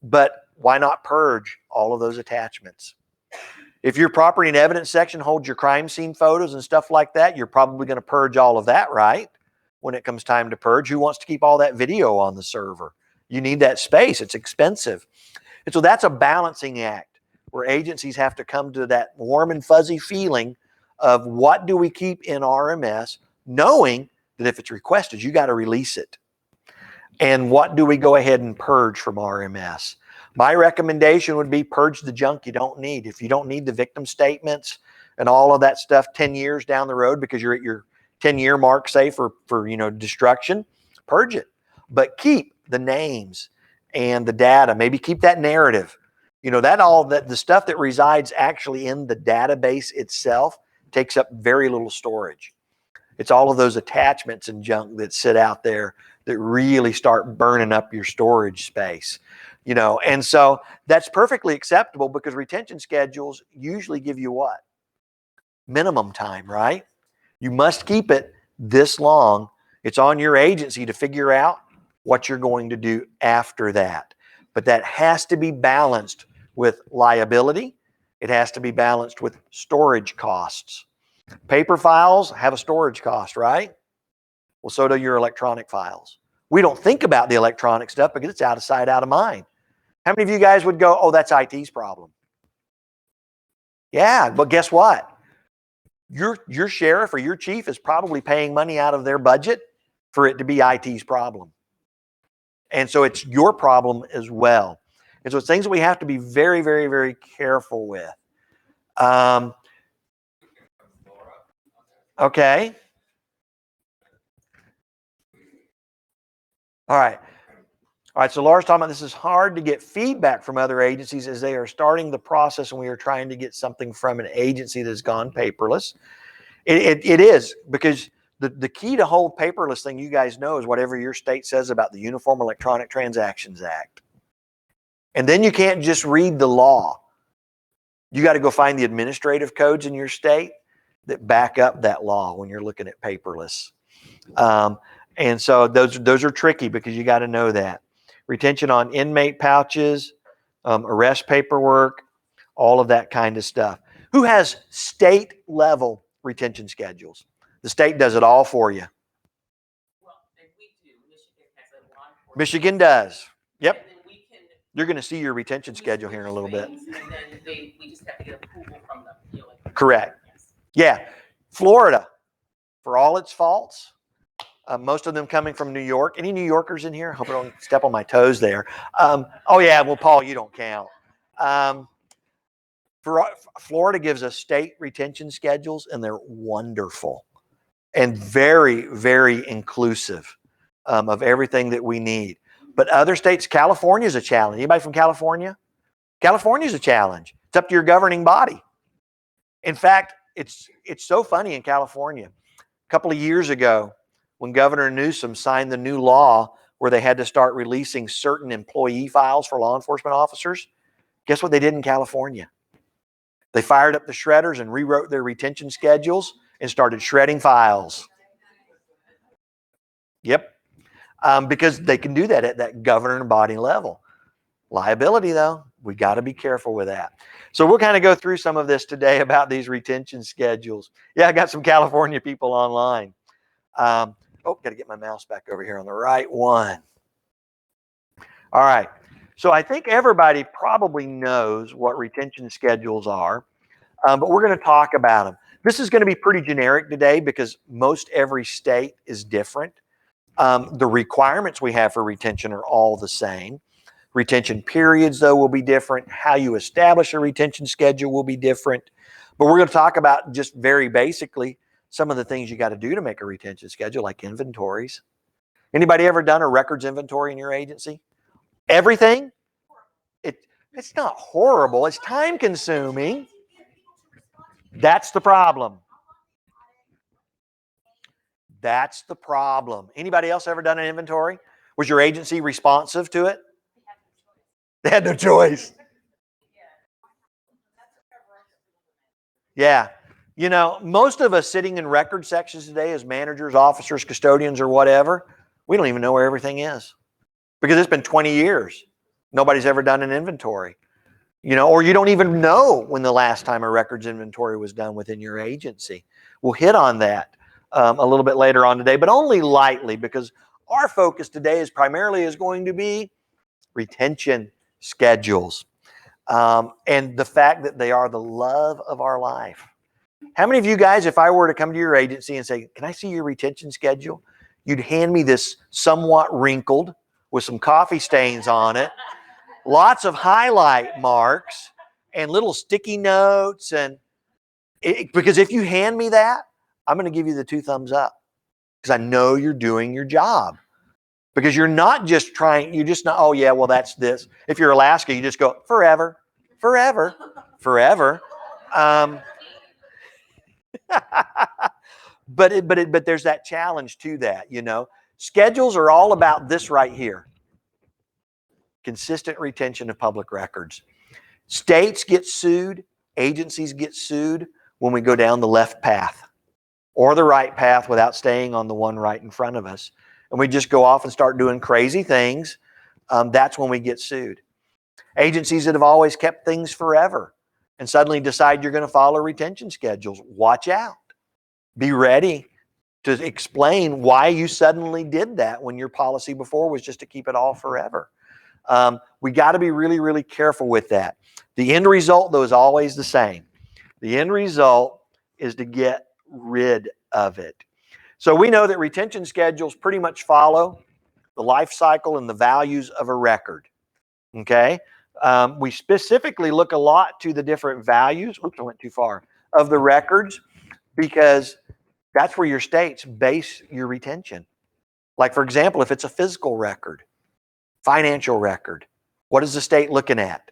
But why not purge all of those attachments? If your property and evidence section holds your crime scene photos and stuff like that, you're probably going to purge all of that, right? When it comes time to purge, who wants to keep all that video on the server? You need that space. It's expensive. And so that's a balancing act where agencies have to come to that warm and fuzzy feeling of what do we keep in RMS, knowing that if it's requested, you got to release it. And what do we go ahead and purge from RMS? My recommendation would be purge the junk you don't need. If you don't need the victim statements and all of that stuff 10 years down the road because you're at your 10-year mark, say, for destruction, purge it. But keep the names and the data. Maybe keep that narrative. That the stuff that resides actually in the database itself takes up very little storage. It's all of those attachments and junk that sit out there that really start burning up your storage space. And so that's perfectly acceptable because retention schedules usually give you what? Minimum time, right? You must keep it this long. It's on your agency to figure out what you're going to do after that. But that has to be balanced with liability. It has to be balanced with storage costs. Paper files have a storage cost, right? Well, so do your electronic files. We don't think about the electronic stuff because it's out of sight, out of mind. How many of you guys would go, oh, that's IT's problem? Yeah, but guess what? Your sheriff or your chief is probably paying money out of their budget for it to be IT's problem. And so it's your problem as well. And so it's things that we have to be very, very, very careful with. Okay. All right. All right, so Laura's talking about this is hard to get feedback from other agencies as they are starting the process and we are trying to get something from an agency that's gone paperless. It is, because the key to whole paperless thing, you guys know, is whatever your state says about the Uniform Electronic Transactions Act. And then you can't just read the law. You got to go find the administrative codes in your state that back up that law when you're looking at paperless. And so those are tricky because you got to know that. Retention on inmate pouches, arrest paperwork, all of that kind of stuff. Who has state level retention schedules? The state does it all for you. Well, and we do. Michigan has a law enforcement. Michigan does. Yep. And then we can, you're going to see your retention schedule here in a little bit. And then we just have to get approval from them. Correct. Yes. Yeah. Florida, for all its faults, most of them coming from New York. Any New Yorkers in here? Hope I don't step on my toes there. Oh yeah, well, Paul, you don't count. Florida gives us state retention schedules, and they're wonderful and very, very inclusive of everything that we need. But other states, California is a challenge. Anybody from California? California is a challenge. It's up to your governing body. In fact, it's so funny in California. A couple of years ago, when Governor Newsom signed the new law where they had to start releasing certain employee files for law enforcement officers, guess what they did in California? They fired up the shredders and rewrote their retention schedules and started shredding files. Yep. Because they can do that at that governing body level. Liability, though, we got to be careful with that. So we'll kind of go through some of this today about these retention schedules. Yeah, I got some California people online. Got to get my mouse back over here on the right one. All right. So I think everybody probably knows what retention schedules are, but we're going to talk about them. This is going to be pretty generic today because most every state is different. The requirements we have for retention are all the same. Retention periods, though, will be different. How you establish a retention schedule will be different. But we're going to talk about just very basically some of the things you got to do to make a retention schedule, like inventories. Anybody ever done a records inventory in your agency? Everything? It's not horrible. It's time consuming. That's the problem. That's the problem. Anybody else ever done an inventory? Was your agency responsive to it? They had no choice. Yeah. You know, most of us sitting in record sections today as managers, officers, custodians, or whatever, we don't even know where everything is because it's been 20 years Nobody's ever done an inventory. Or you don't even know when the last time a records inventory was done within your agency. We'll hit on that a little bit later on today, but only lightly, because our focus today is going to be retention schedules, and the fact that they are the love of our life. How many of you guys, if I were to come to your agency and say, can I see your retention schedule? You'd hand me this somewhat wrinkled with some coffee stains on it, lots of highlight marks and little sticky notes. Because if you hand me that, I'm going to give you the 2 thumbs up, because I know you're doing your job. Because you're just not, oh yeah, well that's this. If you're Alaska, you just go forever, forever, forever. But there's that challenge to that, Schedules are all about this right here. Consistent retention of public records. States get sued, agencies get sued when we go down the left path or the right path without staying on the one right in front of us. And we just go off and start doing crazy things. That's when we get sued. Agencies that have always kept things forever and suddenly decide you're going to follow retention schedules, watch out. Be ready to explain why you suddenly did that when your policy before was just to keep it all forever. We got to be really, really careful with that. The end result, though, is always the same. The end result is to get rid of it. So we know that retention schedules pretty much follow the life cycle and the values of a record. Okay? We specifically look a lot to the different values. Oops, I went too far. Of the records, because that's where your states base your retention. Like, for example, if it's a physical record, financial record, what is the state looking at?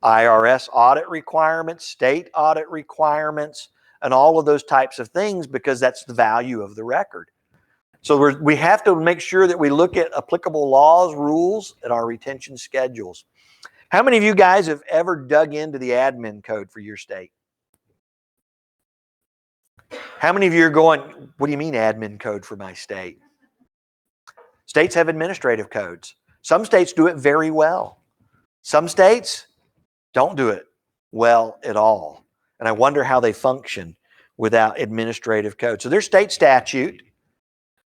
IRS audit requirements, state audit requirements, and all of those types of things, because that's the value of the record. So we have to make sure that we look at applicable laws, rules, and our retention schedules. How many of you guys have ever dug into the admin code for your state? How many of you are going, what do you mean admin code for my state? States have administrative codes. Some states do it very well. Some states don't do it well at all. And I wonder how they function without administrative code. So there's state statute.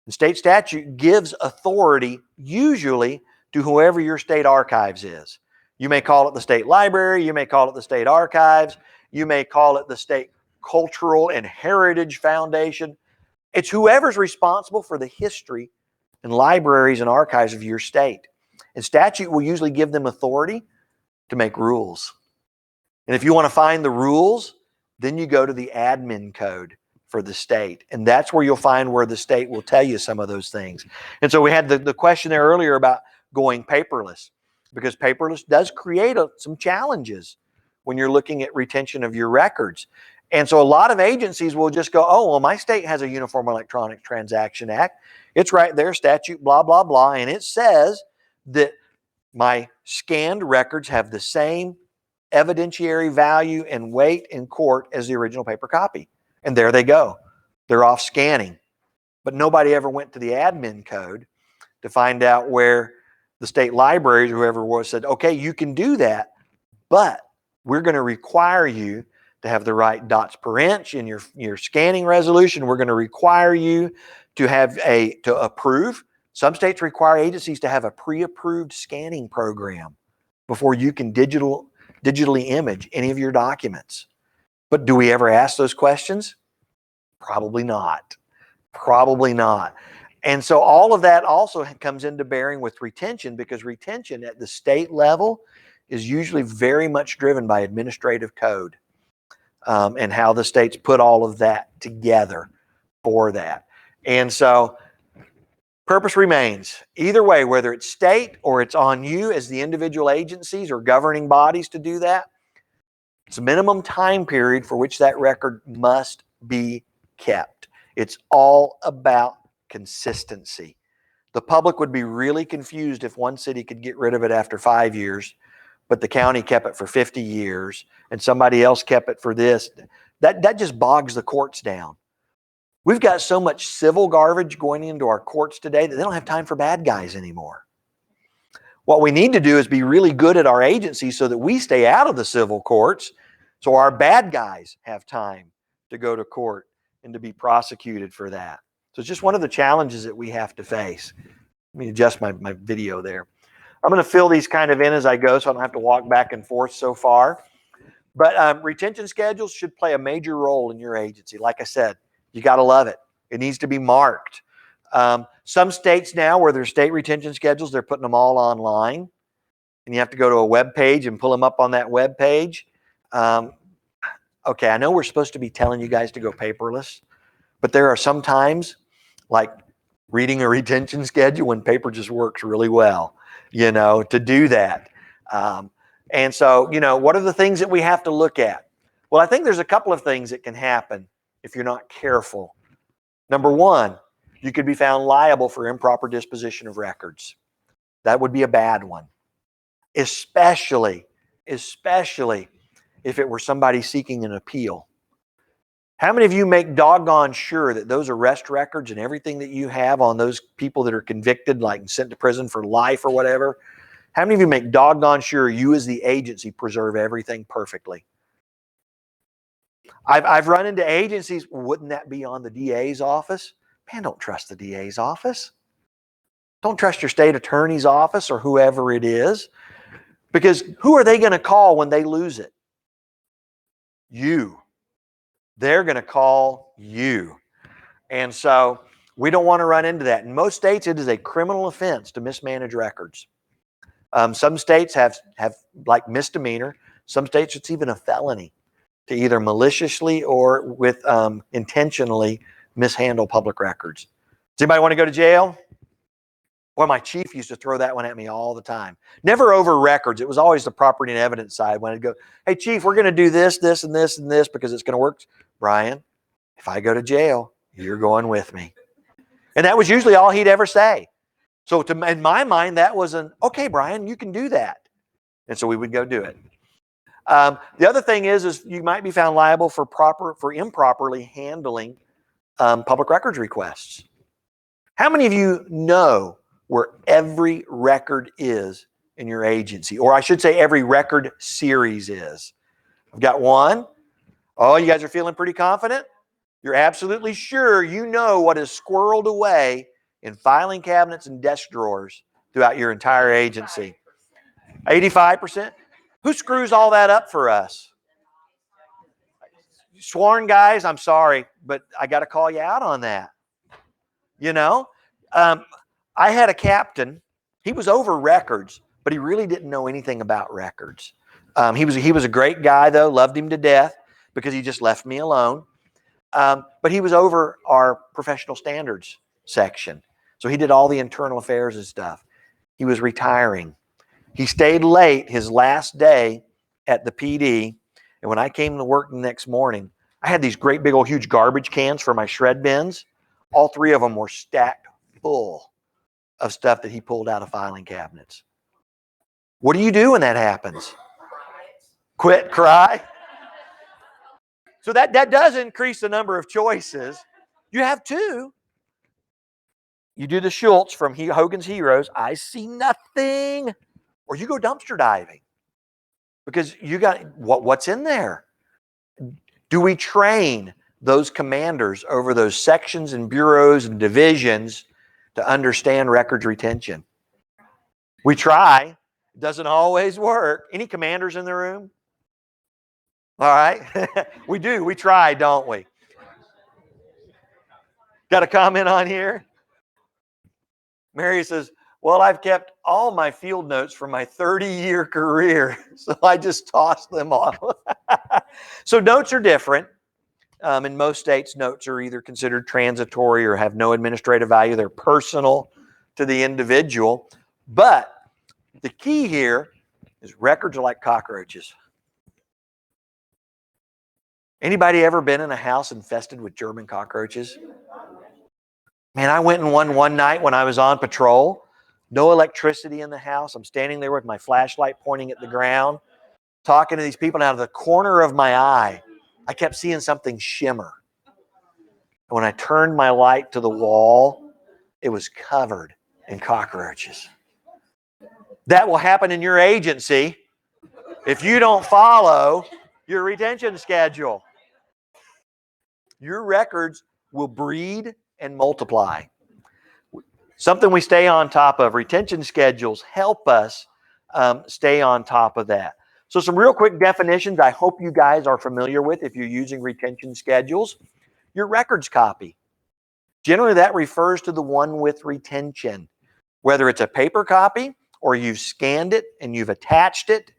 The state statute gives authority usually to whoever your state archives is. You may call it the state library. You may call it the state archives. You may call it the state cultural and heritage foundation. It's whoever's responsible for the history and libraries and archives of your state. And statute will usually give them authority to make rules. And if you want to find the rules, then you go to the admin code for the state. And that's where you'll find where the state will tell you some of those things. And so we had the question there earlier about going paperless, because paperless does create some challenges when you're looking at retention of your records. And so a lot of agencies will just go, oh, well, my state has a Uniform Electronic Transaction Act. It's right there, statute, blah, blah, blah. And it says that my scanned records have the same evidentiary value and weight in court as the original paper copy. And there they go. They're off scanning. But nobody ever went to the admin code to find out where the state libraries or whoever was said, okay, you can do that, but we're going to require you to have the right dots per inch in your scanning resolution. We're going to require you to approve. Some states require agencies to have a pre-approved scanning program before you can digitally image any of your documents. But do we ever ask those questions? Probably not. Probably not. And so all of that also comes into bearing with retention, because retention at the state level is usually very much driven by administrative code, and how the states put all of that together for that. And so purpose remains. Either way, whether it's state or it's on you as the individual agencies or governing bodies to do that, it's a minimum time period for which that record must be kept. It's all about consistency. The public would be really confused if one city could get rid of it after 5 years, but the county kept it for 50 years and somebody else kept it for this. That just bogs the courts down. We've got so much civil garbage going into our courts today that they don't have time for bad guys anymore. What we need to do is be really good at our agency so that we stay out of the civil courts, so our bad guys have time to go to court and to be prosecuted for that. So it's just one of the challenges that we have to face. Let me adjust my video there. I'm going to fill these kind of in as I go so I don't have to walk back and forth so far. But retention schedules should play a major role in your agency. Like I said, you got to love it. It needs to be marked. Some states now where there's state retention schedules, they're putting them all online. And you have to go to a web page and pull them up on that web page. Okay, I know we're supposed to be telling you guys to go paperless, but there are some times, like reading a retention schedule, when paper just works really well, to do that. And so, what are the things that we have to look at? Well, I think there's a couple of things that can happen if you're not careful. Number one, you could be found liable for improper disposition of records. That would be a bad one. Especially if it were somebody seeking an appeal. How many of you make doggone sure that those arrest records and everything that you have on those people that are convicted, like sent to prison for life or whatever, how many of you make doggone sure you as the agency preserve everything perfectly? I've run into agencies, wouldn't that be on the DA's office? Man, don't trust the DA's office. Don't trust your state attorney's office or whoever it is. Because who are they going to call when they lose it? You. They're going to call you. And so we don't want to run into that. In most states, it is a criminal offense to mismanage records. Some states have like misdemeanor. Some states, it's even a felony to either maliciously or with intentionally mishandle public records. Does anybody want to go to jail? Boy, my chief used to throw that one at me all the time. Never over records. It was always the property and evidence side. When I'd go, hey, chief, we're going to do this, this, and this, and this because it's going to work. Brian, if I go to jail, you're going with me. And that was usually all he'd ever say. So in my mind, that was okay, Brian, you can do that. And so we would go do it. The other thing is you might be found liable for improperly handling public records requests. How many of you know where every record is in your agency? Or I should say every record series is. I've got one. Oh, you guys are feeling pretty confident? You're absolutely sure you know what is squirreled away in filing cabinets and desk drawers throughout your entire agency. 85%? Who screws all that up for us? Sworn guys, I'm sorry, but I got to call you out on that. I had a captain. He was over records, but he really didn't know anything about records. He was a great guy, though. Loved him to death because he just left me alone. But he was over our professional standards section. So he did all the internal affairs and stuff. He was retiring. He stayed late his last day at the PD. And when I came to work the next morning, I had these great big old huge garbage cans for my shred bins. All three of them were stacked full of stuff that he pulled out of filing cabinets. What do you do when that happens? Quit, cry. So that does increase the number of choices. You have two. You do the Schultz from Hogan's Heroes, I see nothing. Or you go dumpster diving. Because you got, what's in there? Do we train those commanders over those sections and bureaus and divisions to understand records retention? We try. It doesn't always work. Any commanders in the room? All right. We do. We try, don't we? Got a comment on here? Mary says, well, I've kept all my field notes from my 30-year career, so I just tossed them off. So notes are different. In most states, notes are either considered transitory or have no administrative value. They're personal to the individual. But the key here is records are like cockroaches. Anybody ever been in a house infested with German cockroaches? Man, I went in one night when I was on patrol. No electricity in the house. I'm standing there with my flashlight pointing at the ground, talking to these people. And out of the corner of my eye, I kept seeing something shimmer. When I turned my light to the wall, it was covered in cockroaches. That will happen in your agency if you don't follow your retention schedule. Your records will breed and multiply. Something we stay on top of. Retention schedules help us stay on top of that. So some real quick definitions I hope you guys are familiar with if you're using retention schedules. Your records copy. Generally, that refers to the one with retention. Whether it's a paper copy or you've scanned it and you've attached it,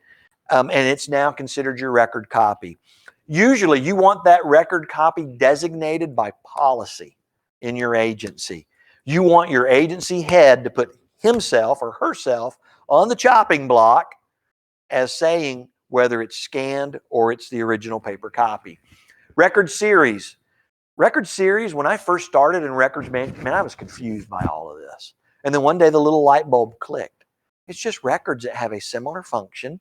and it's now considered your record copy. Usually, you want that record copy designated by policy in your agency. You want your agency head to put himself or herself on the chopping block as saying whether it's scanned or it's the original paper copy. Record series. Record series, when I first started in records management, man, I was confused by all of this. And then one day the little light bulb clicked. It's just records that have a similar function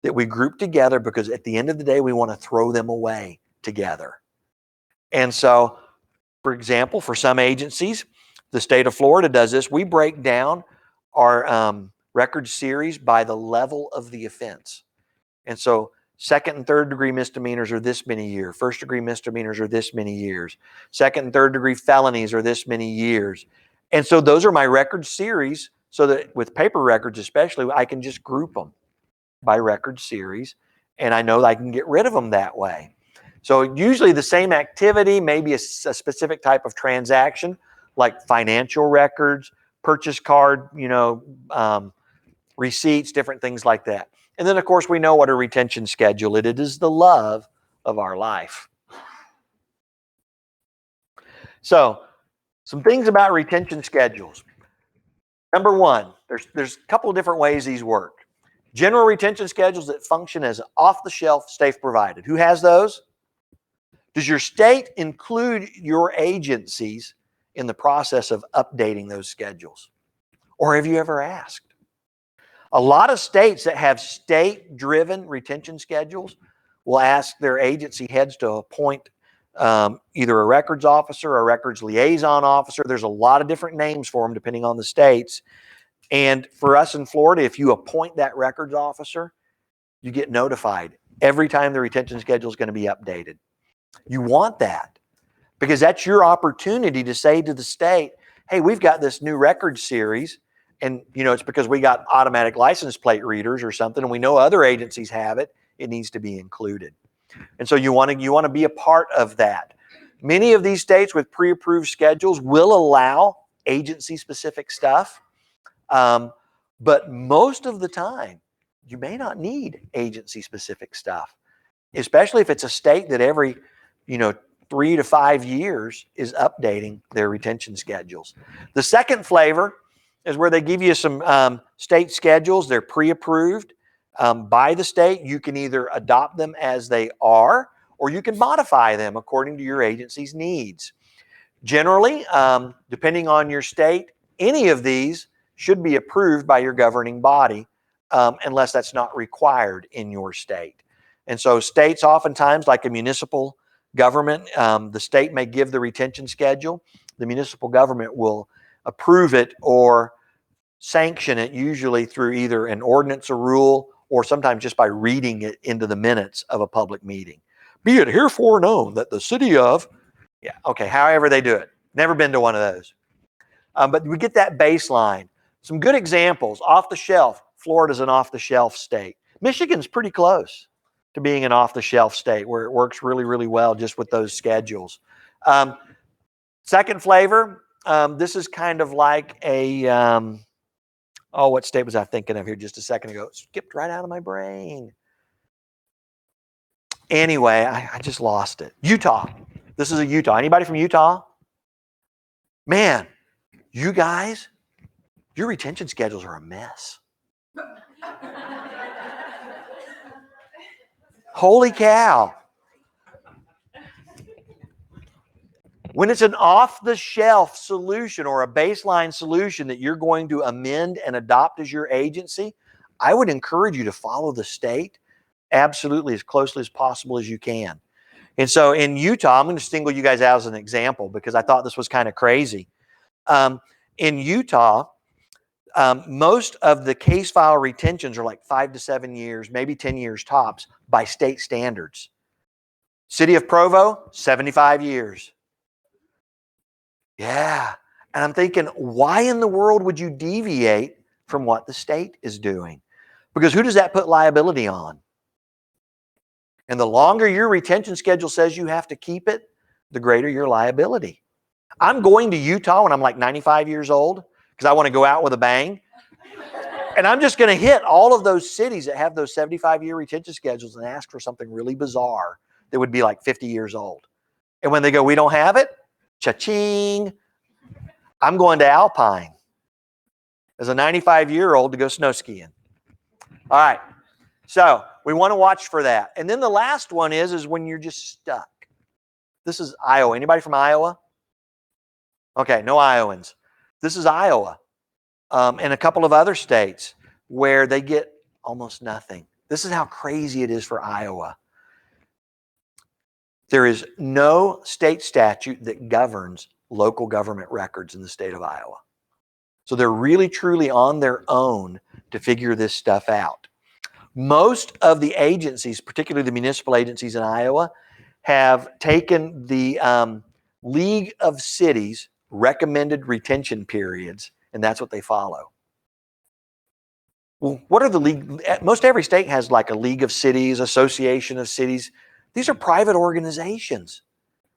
that we group together because at the end of the day, we want to throw them away together. And so, for example, for some agencies, the state of Florida does this. We break down our record series by the level of the offense. And so second and third degree misdemeanors are this many years. First degree misdemeanors are this many years. Second and third degree felonies are this many years. And so those are my record series so that with paper records especially, I can just group them by record series and I know that I can get rid of them that way. So usually the same activity, maybe a specific type of transaction like financial records, purchase card, receipts, different things like that. And then, of course, we know what a retention schedule is. It is the love of our life. So, some things about retention schedules. Number one, there's a couple of different ways these work. General retention schedules that function as off-the-shelf, state provided. Who has those? Does your state include your agencies in the process of updating those schedules? Or have you ever asked? A lot of states that have state-driven retention schedules will ask their agency heads to appoint either a records officer or a records liaison officer. There's a lot of different names for them depending on the states. And for us in Florida, if you appoint that records officer, you get notified every time the retention schedule is going to be updated. You want that because that's your opportunity to say to the state, hey, we've got this new record series. And, it's because we got automatic license plate readers or something, and we know other agencies have it. It needs to be included. And so you want to be a part of that. Many of these states with pre-approved schedules will allow agency-specific stuff. But most of the time, you may not need agency-specific stuff, especially if it's a state that every, 3 to 5 years is updating their retention schedules. The second flavor is where they give you some state schedules. They're pre-approved by the state. You can either adopt them as they are, or you can modify them according to your agency's needs. Generally, depending on your state, any of these should be approved by your governing body unless that's not required in your state. And so states oftentimes, like a municipal government, the state may give the retention schedule. The municipal government will approve it or sanction it, usually through either an ordinance or rule, or sometimes just by reading it into the minutes of a public meeting. Be it herefore known that the city of, however they do it. Never been to one of those. But we get that baseline. Some good examples, off the shelf. Florida's an off the shelf state. Michigan's pretty close to being an off the shelf state where it works really, really well just with those schedules. Second flavor, this is kind of like a, what state was I thinking of here just a second ago? It skipped right out of my brain. Anyway, I just lost it. Utah. This is a Utah. Anybody from Utah? Man, you guys, your retention schedules are a mess. Holy cow. When it's an off-the-shelf solution or a baseline solution that you're going to amend and adopt as your agency, I would encourage you to follow the state absolutely as closely as possible as you can. And so in Utah, I'm going to single you guys out as an example because I thought this was kind of crazy. In Utah, Most of the case file retentions are like 5 to 7 years, maybe 10 years tops by state standards. City of Provo, 75 years. Yeah. And I'm thinking, why in the world would you deviate from what the state is doing? Because who does that put liability on? And the longer your retention schedule says you have to keep it, the greater your liability. I'm going to Utah when I'm like 95 years old because I want to go out with a bang. And I'm just going to hit all of those cities that have those 75-year retention schedules and ask for something really bizarre that would be like 50 years old. And when they go, we don't have it, cha-ching, I'm going to Alpine as a 95-year-old to go snow skiing. All right. So we want to watch for that. And then the last one is when you're just stuck. This is Iowa. Anybody from Iowa? Okay, no Iowans. This is Iowa and a couple of other states where they get almost nothing. This is how crazy it is for Iowa. There is no state statute that governs local government records in the state of Iowa. So they're really, truly on their own to figure this stuff out. Most of the agencies, particularly the municipal agencies in Iowa, have taken the League of Cities recommended retention periods, and that's what they follow. Well, what are the league? Most every state has like a League of Cities, Association of Cities. These are private organizations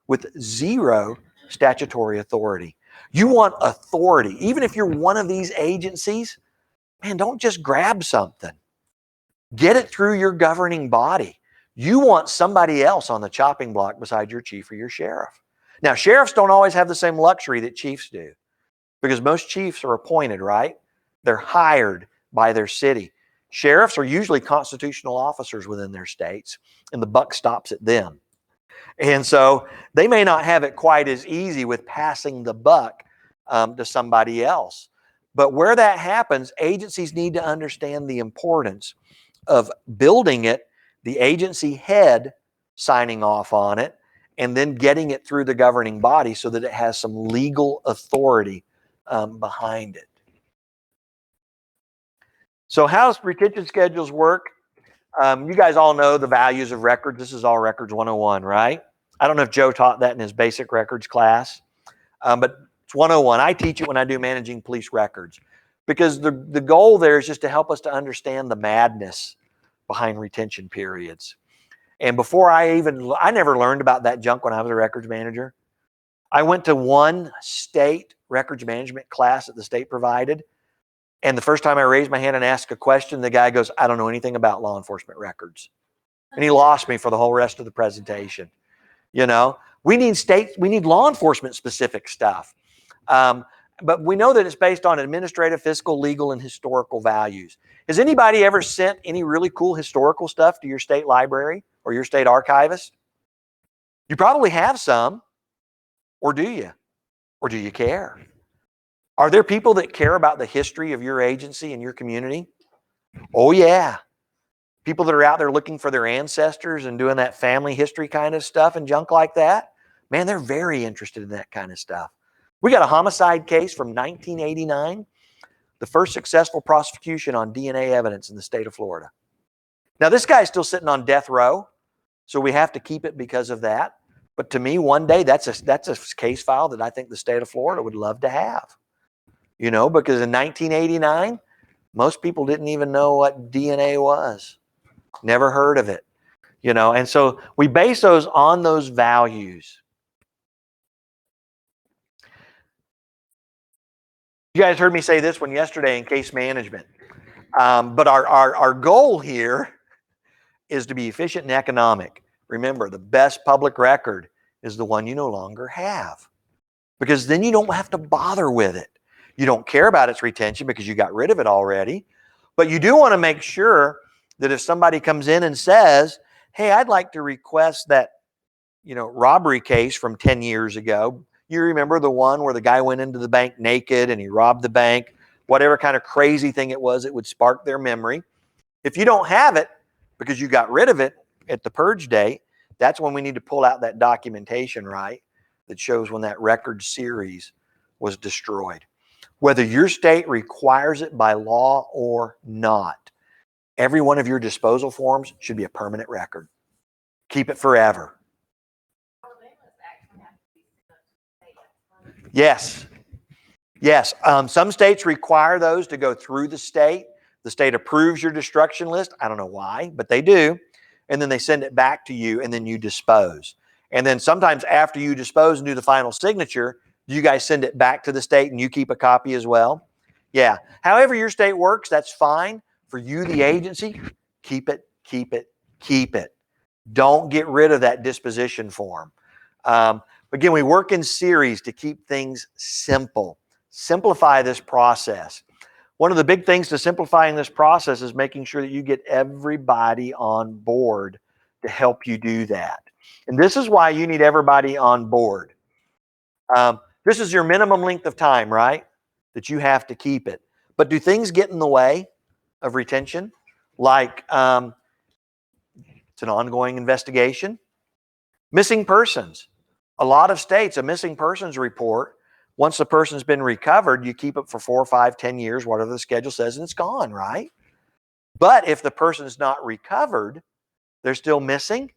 with zero statutory authority. You want authority. Even if you're one of these agencies, man, don't just grab something. Get it through your governing body. You want somebody else on the chopping block beside your chief or your sheriff. Now, sheriffs don't always have the same luxury that chiefs do because most chiefs are appointed, right? They're hired by their city. Sheriffs are usually constitutional officers within their states, and the buck stops at them. And so they may not have it quite as easy with passing the buck to somebody else. But where that happens, agencies need to understand the importance of building it, the agency head signing off on it, and then getting it through the governing body so that it has some legal authority behind it. So how does retention schedules work? You guys all know the values of records. This is all Records 101, right? I don't know if Joe taught that in his basic records class, but it's 101. I teach it when I do managing police records because the goal there is just to help us to understand the madness behind retention periods. And before I never learned about that junk when I was a records manager. I went to one state records management class that the state provided. And the first time I raised my hand and asked a question, the guy goes, I don't know anything about law enforcement records. And he lost me for the whole rest of the presentation. You know, we need law enforcement specific stuff. But we know that it's based on administrative, fiscal, legal, and historical values. Has anybody ever sent any really cool historical stuff to your state library or your state archivist? You probably have some, or do you? Or do you care? Are there people that care about the history of your agency and your community? Oh, yeah. People that are out there looking for their ancestors and doing that family history kind of stuff and junk like that. Man, they're very interested in that kind of stuff. We got a homicide case from 1989, the first successful prosecution on DNA evidence in the state of Florida. Now, this guy's still sitting on death row, so we have to keep it because of that. But to me, one day, that's a case file that I think the state of Florida would love to have. You know, because in 1989, most people didn't even know what DNA was. Never heard of it. You know, and so we base those on those values. You guys heard me say this one yesterday in case management. But our goal here is to be efficient and economic. Remember, the best public record is the one you no longer have. Because then you don't have to bother with it. You don't care about its retention because you got rid of it already. But you do want to make sure that if somebody comes in and says, hey, I'd like to request that, robbery case from 10 years ago. You remember the one where the guy went into the bank naked and he robbed the bank, whatever kind of crazy thing it was, it would spark their memory. If you don't have it because you got rid of it at the purge date, that's when we need to pull out that documentation, right? That shows when that record series was destroyed. whether your state requires it by law or not. Every one of your disposal forms should be a permanent record. Keep it forever. Yes. Yes. Some states require those to go through the state. The state approves your destruction list. I don't know why, but they do. And then they send it back to you, and then you dispose. And then sometimes after you dispose and do the final signature, you guys send it back to the state and you keep a copy as well? Yeah. However your state works, that's fine. For you, the agency, keep it, keep it, keep it. Don't get rid of that disposition form. Again, we work in series to keep things simple. Simplify this process. One of the big things to simplifying this process is making sure that you get everybody on board to help you do that. And this is why you need everybody on board. This is your minimum length of time, right? That you have to keep it. But do things get in the way of retention? Like it's an ongoing investigation. Missing persons. A lot of states, a missing persons report, once the person's been recovered, you keep it for 4, 5, 10 years, whatever the schedule says, and it's gone, right? But if the person's not recovered, they're still missing,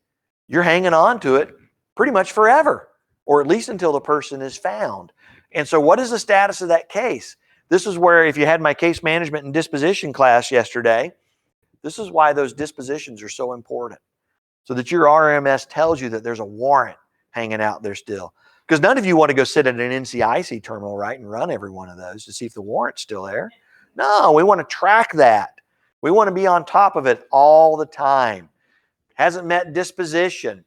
you're hanging on to it pretty much forever, or at least until the person is found. And so what is the status of that case? This is where, if you had my case management and disposition class yesterday, this is why those dispositions are so important. So that your RMS tells you that there's a warrant hanging out there still. Because none of you want to go sit at an NCIC terminal, right, and run every one of those to see if the warrant's still there. No, we want to track that. We want to be on top of it all the time. Hasn't met disposition.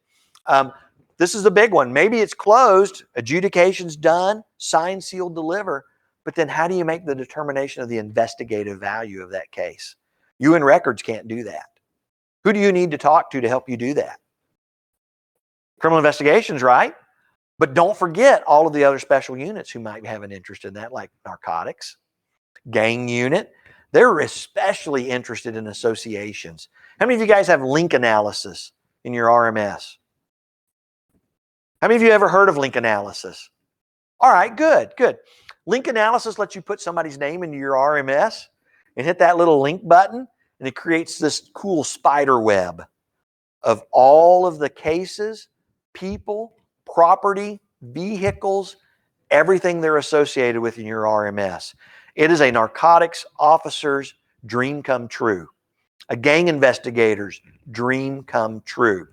This is the big one. Maybe it's closed, adjudication's done, signed, sealed, deliver. But then how do you make the determination of the investigative value of that case? You and records can't do that. Who do you need to talk to help you do that? Criminal investigations, right? But don't forget all of the other special units who might have an interest in that, like narcotics, gang unit. They're especially interested in associations. How many of you guys have link analysis in your RMS? How many of you ever heard of link analysis? All right, good, good. Link analysis lets you put somebody's name into your RMS and hit that little link button, and it creates this cool spider web of all of the cases, people, property, vehicles, everything they're associated with in your RMS. It is a narcotics officer's dream come true. A gang investigator's dream come true.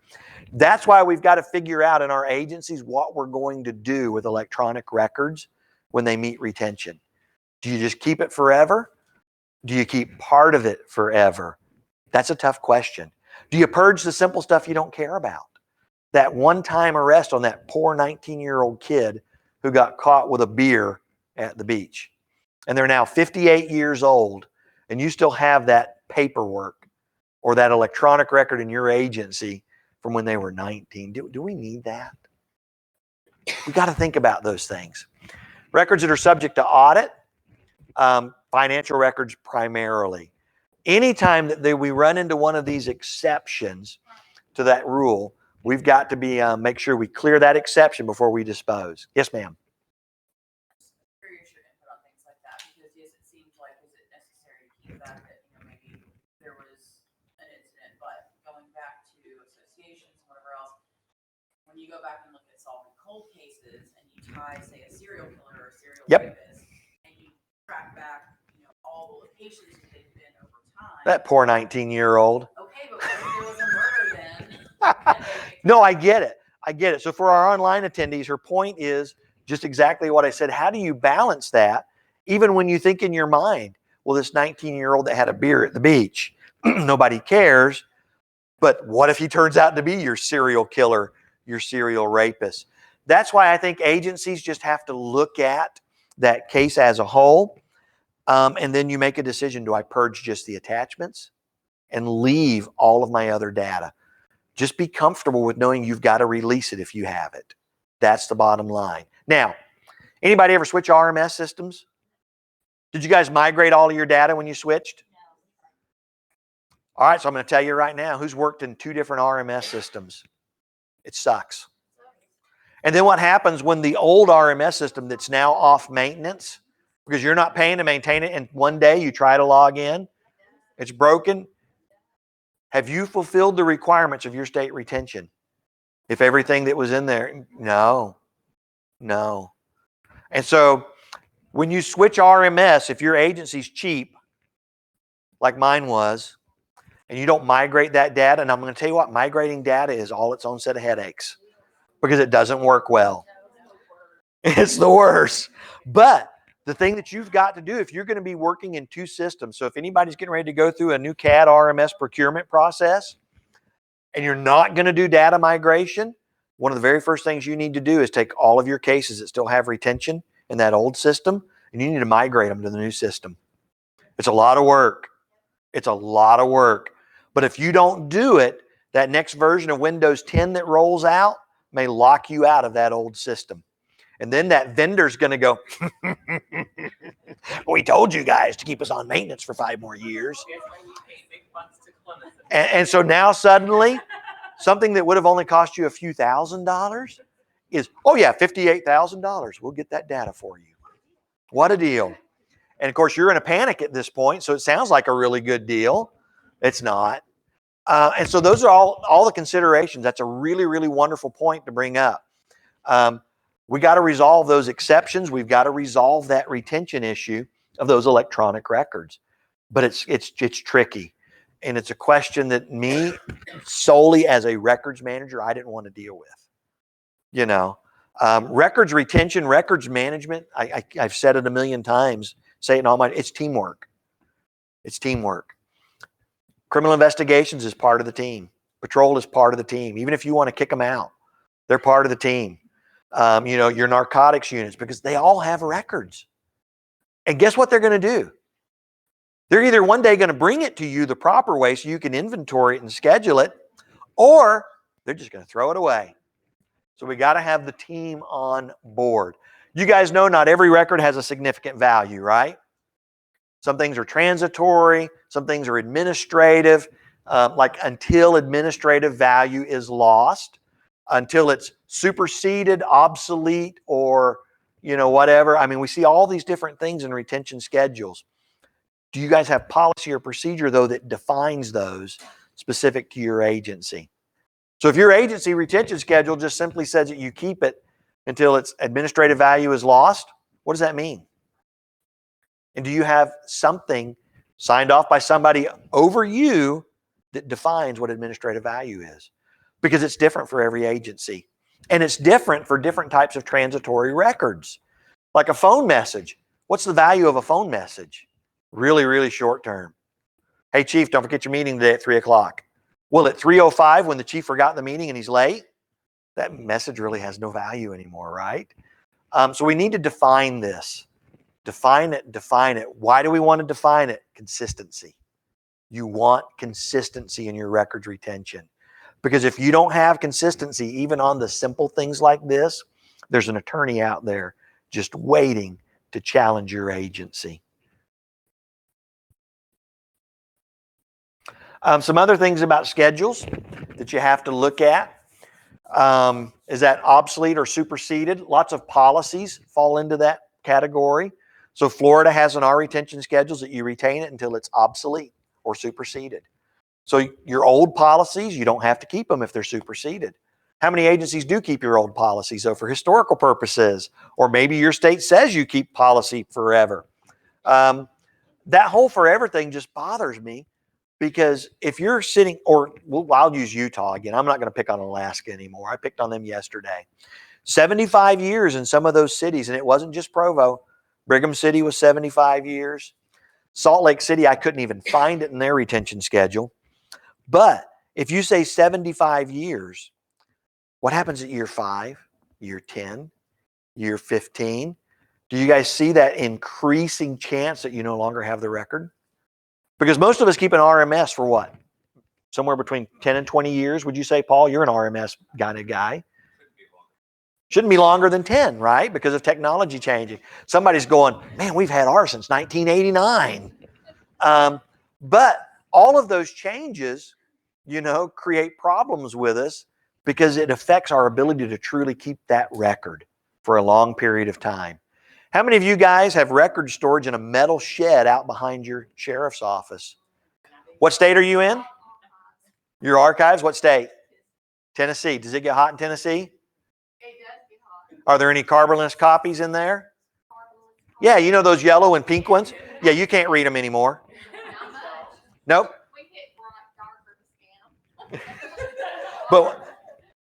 That's why we've got to figure out in our agencies what we're going to do with electronic records when they meet retention. Do you just keep it forever? Do you keep part of it forever? That's a tough question. Do you purge the simple stuff you don't care about? That one-time arrest on that poor 19-year-old kid who got caught with a beer at the beach. And they're now 58 years old, and you still have that paperwork or that electronic record in your agency from when they were 19. Do we need that? We got to think about those things. Records that are subject to audit, financial records primarily. Anytime that we run into one of these exceptions to that rule, we've got to be make sure we clear that exception before we dispose. Yes, ma'am. Curious your input on things like that, because yes, it seems like, is it necessary to keep that maybe there was an incident, but going back to associations and whatever else, when you go back and look at solving cold cases and you tie, say, a serial killer or a serial rapist, and you track back, all the locations that they've been over time. That poor 19-year-old. Okay, but what if there was a murder then? No, I get it. I get it. So for our online attendees, her point is just exactly what I said. How do you balance that? Even when you think in your mind, well, this 19-year-old that had a beer at the beach, nobody cares. But what if he turns out to be your serial killer, your serial rapist? That's why I think agencies just have to look at that case as a whole. And then you make a decision. Do I purge just the attachments and leave all of my other data? Just be comfortable with knowing you've got to release it if you have it. That's the bottom line. Now, anybody ever switch RMS systems? Did you guys migrate all of your data when you switched? All right, so I'm going to tell you right now, who's worked in 2 different RMS systems? It sucks. And then what happens when the old RMS system that's now off maintenance because you're not paying to maintain it, and one day you try to log in, it's broken. Have you fulfilled the requirements of your state retention? If everything that was in there, no. And so when you switch RMS, if your agency's cheap, like mine was, and you don't migrate that data, and I'm going to tell you what, migrating data is all its own set of headaches because it doesn't work well. It's the worst. But the thing that you've got to do, if you're going to be working in two systems, so if anybody's getting ready to go through a new CAD RMS procurement process, and you're not going to do data migration, one of the very first things you need to do is take all of your cases that still have retention in that old system, and you need to migrate them to the new system. It's a lot of work. It's a lot of work. But if you don't do it, that next version of Windows 10 that rolls out may lock you out of that old system. And then that vendor's going to go, we told you guys to keep us on maintenance for 5 more years. And so now suddenly, something that would have only cost you a few $1,000s is, oh yeah, $58,000. We'll get that data for you. What a deal. And of course, you're in a panic at this point, so it sounds like a really good deal. It's not. And so those are all the considerations. That's a really, really wonderful point to bring up. We got to resolve those exceptions. We've got to resolve that retention issue of those electronic records. But it's tricky. And it's a question that me, solely as a records manager, I didn't want to deal with. You know, records retention, records management, I've said it a million times, say it in all my, it's teamwork. It's teamwork. Criminal investigations is part of the team. Patrol is part of the team. Even if you want to kick them out, they're part of the team. You know, your narcotics units, because they all have records. And guess what they're going to do? They're either one day going to bring it to you the proper way so you can inventory it and schedule it, or they're just going to throw it away. So we got to have the team on board. You guys know not every record has a significant value, right? Some things are transitory, some things are administrative, like until administrative value is lost, until it's superseded, obsolete, or you know, whatever. I mean, we see all these different things in retention schedules. Do you guys have policy or procedure, though, that defines those specific to your agency? So if your agency retention schedule just simply says that you keep it until its administrative value is lost, what does that mean? And do you have something signed off by somebody over you that defines what administrative value is? Because it's different for every agency. And it's different for different types of transitory records. Like a phone message. What's the value of a phone message? Really, really short term. Hey, chief, don't forget your meeting today at 3 o'clock. Well, at 3:05, when the chief forgot the meeting and he's late, that message really has no value anymore, right? So we need to define this. Define it. Why do we want to define it? Consistency. You want consistency in your records retention. Because if you don't have consistency, even on the simple things like this, there's an attorney out there just waiting to challenge your agency. Some other things about schedules that you have to look at. Is that obsolete or superseded? Lots of policies fall into that category. So Florida has an R retention schedules that you retain it until it's obsolete or superseded. So your old policies, you don't have to keep them if they're superseded. How many agencies do keep your old policies, though, for historical purposes? Or maybe your state says you keep policy forever. That whole forever thing just bothers me. Because if you're sitting, or I'll use Utah again. I'm not going to pick on Alaska anymore. I picked on them yesterday. 75 years in some of those cities, and it wasn't just Provo. Brigham City was 75 years. Salt Lake City, I couldn't even find it in their retention schedule. But if you say 75 years, what happens at year 5, year 10, year 15? Do you guys see that increasing chance that you no longer have the record? Because most of us keep an RMS for what? Somewhere between 10 and 20 years, would you say, Paul? You're an RMS kind of guy. Shouldn't be longer than 10, right? Because of technology changing. Somebody's going, man, we've had ours since 1989. But all of those changes, you know, create problems with us because it affects our ability to truly keep that record for a long period of time. How many of you guys have record storage in a metal shed out behind your sheriff's office? What state are you in? Your archives? What state? Tennessee. Does it get hot in Tennessee? It does get hot. Are there any carbonless copies in there? Yeah, you know those yellow and pink ones? Yeah, you can't read them anymore. Not much. Nope. We get darker to scan them. But,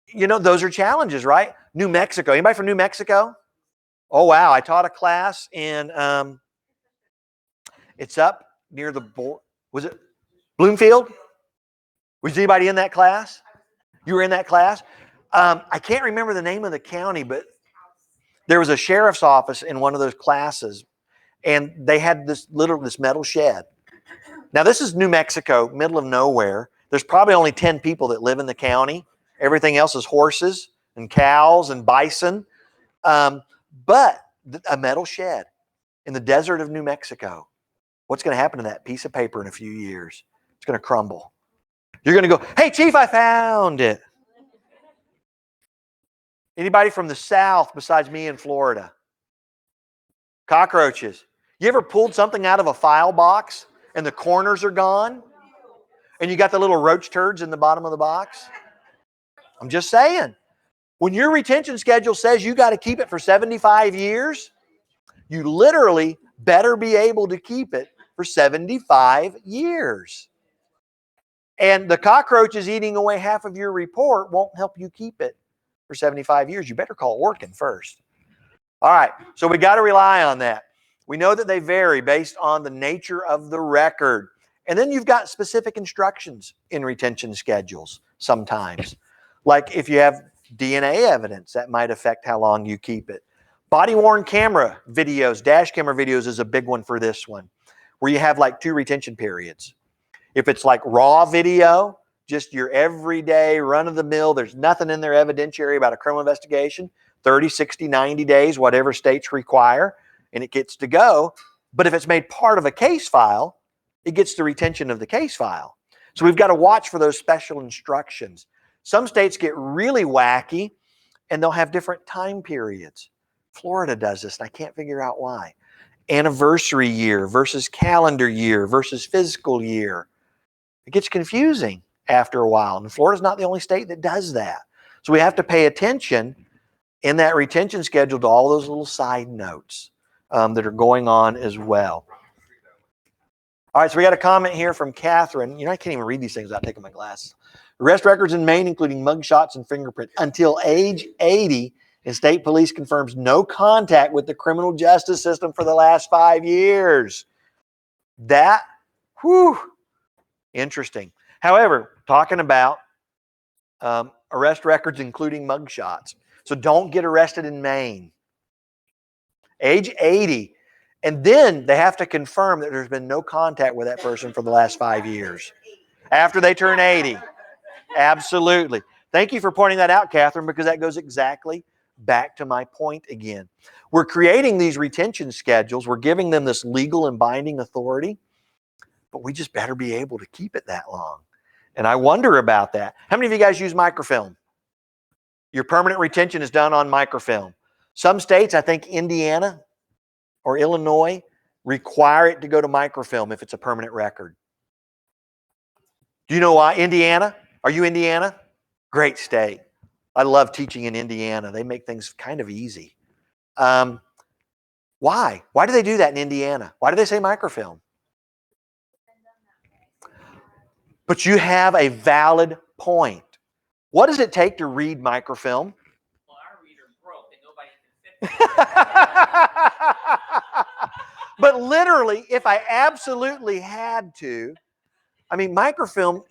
you know, those are challenges, right? New Mexico. Anybody from New Mexico? Oh, wow. I taught a class in, it's up near the border. Was it Bloomfield? Was anybody in that class? You were in that class? I can't remember the name of the county, but there was a sheriff's office in one of those classes, and they had this metal shed. Now, this is New Mexico, middle of nowhere. There's probably only 10 people that live in the county. Everything else is horses and cows and bison. But a metal shed in the desert of New Mexico. What's going to happen to that piece of paper in a few years? It's going to crumble. You're going to go, hey, Chief, I found it. Anybody from the South besides me in Florida? Cockroaches. You ever pulled something out of a file box and the corners are gone? And you got the little roach turds in the bottom of the box? I'm just saying. When your retention schedule says you got to keep it for 75 years, you literally better be able to keep it for 75 years. And the cockroaches eating away half of your report won't help you keep it for 75 years. You better call Orkin first. All right, so we got to rely on that. We know that they vary based on the nature of the record. And then you've got specific instructions in retention schedules sometimes. Like if you have DNA evidence, that might affect how long you keep it. Body-worn camera videos, dash camera videos is a big one for this one, where you have like 2 retention periods. If it's like raw video, just your everyday run-of-the-mill, there's nothing in there evidentiary about a criminal investigation, 30, 60, 90 days, whatever states require, and it gets to go. But if it's made part of a case file, it gets the retention of the case file. So we've got to watch for those special instructions. Some states get really wacky, and they'll have different time periods. Florida does this, and I can't figure out why. Anniversary year versus calendar year versus fiscal year. It gets confusing after a while, and Florida's not the only state that does that. So we have to pay attention in that retention schedule to all those little side notes that are going on as well. All right, so we got a comment here from Catherine. You know, I can't even read these things without taking my glasses. Arrest records in Maine, including mugshots and fingerprint, until age 80, and state police confirms no contact with the criminal justice system for the last 5 years. That, interesting. However, talking about arrest records, including mugshots. So don't get arrested in Maine. Age 80. And then they have to confirm that there's been no contact with that person for the last 5 years. After they turn 80. Absolutely. Thank you for pointing that out, Catherine, because that goes exactly back to my point again. We're creating these retention schedules. We're giving them this legal and binding authority, but we just better be able to keep it that long. And I wonder about that. How many of you guys use microfilm? Your permanent retention is done on microfilm. Some states, I think Indiana or Illinois, require it to go to microfilm if it's a permanent record. Do you know why? Indiana? Are you Indiana? Great state. I love teaching in Indiana. They make things kind of easy. Why? Why do they do that in Indiana? Why do they say microfilm? But you have a valid point. What does it take to read microfilm? Well, our reader broke and nobody can fit it. But literally, if I absolutely had to, I mean, microfilm,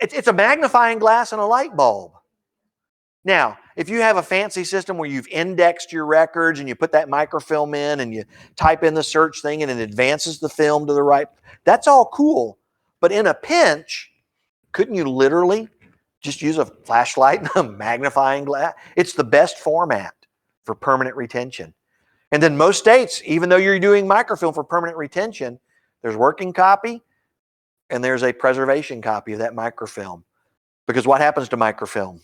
it's a magnifying glass and a light bulb. Now, if you have a fancy system where you've indexed your records and you put that microfilm in and you type in the search thing and it advances the film to the right, that's all cool. But in a pinch, couldn't you literally just use a flashlight and a magnifying glass? It's the best format for permanent retention. And then most states, even though you're doing microfilm for permanent retention, there's working copy and there's a preservation copy of that microfilm. Because what happens to microfilm?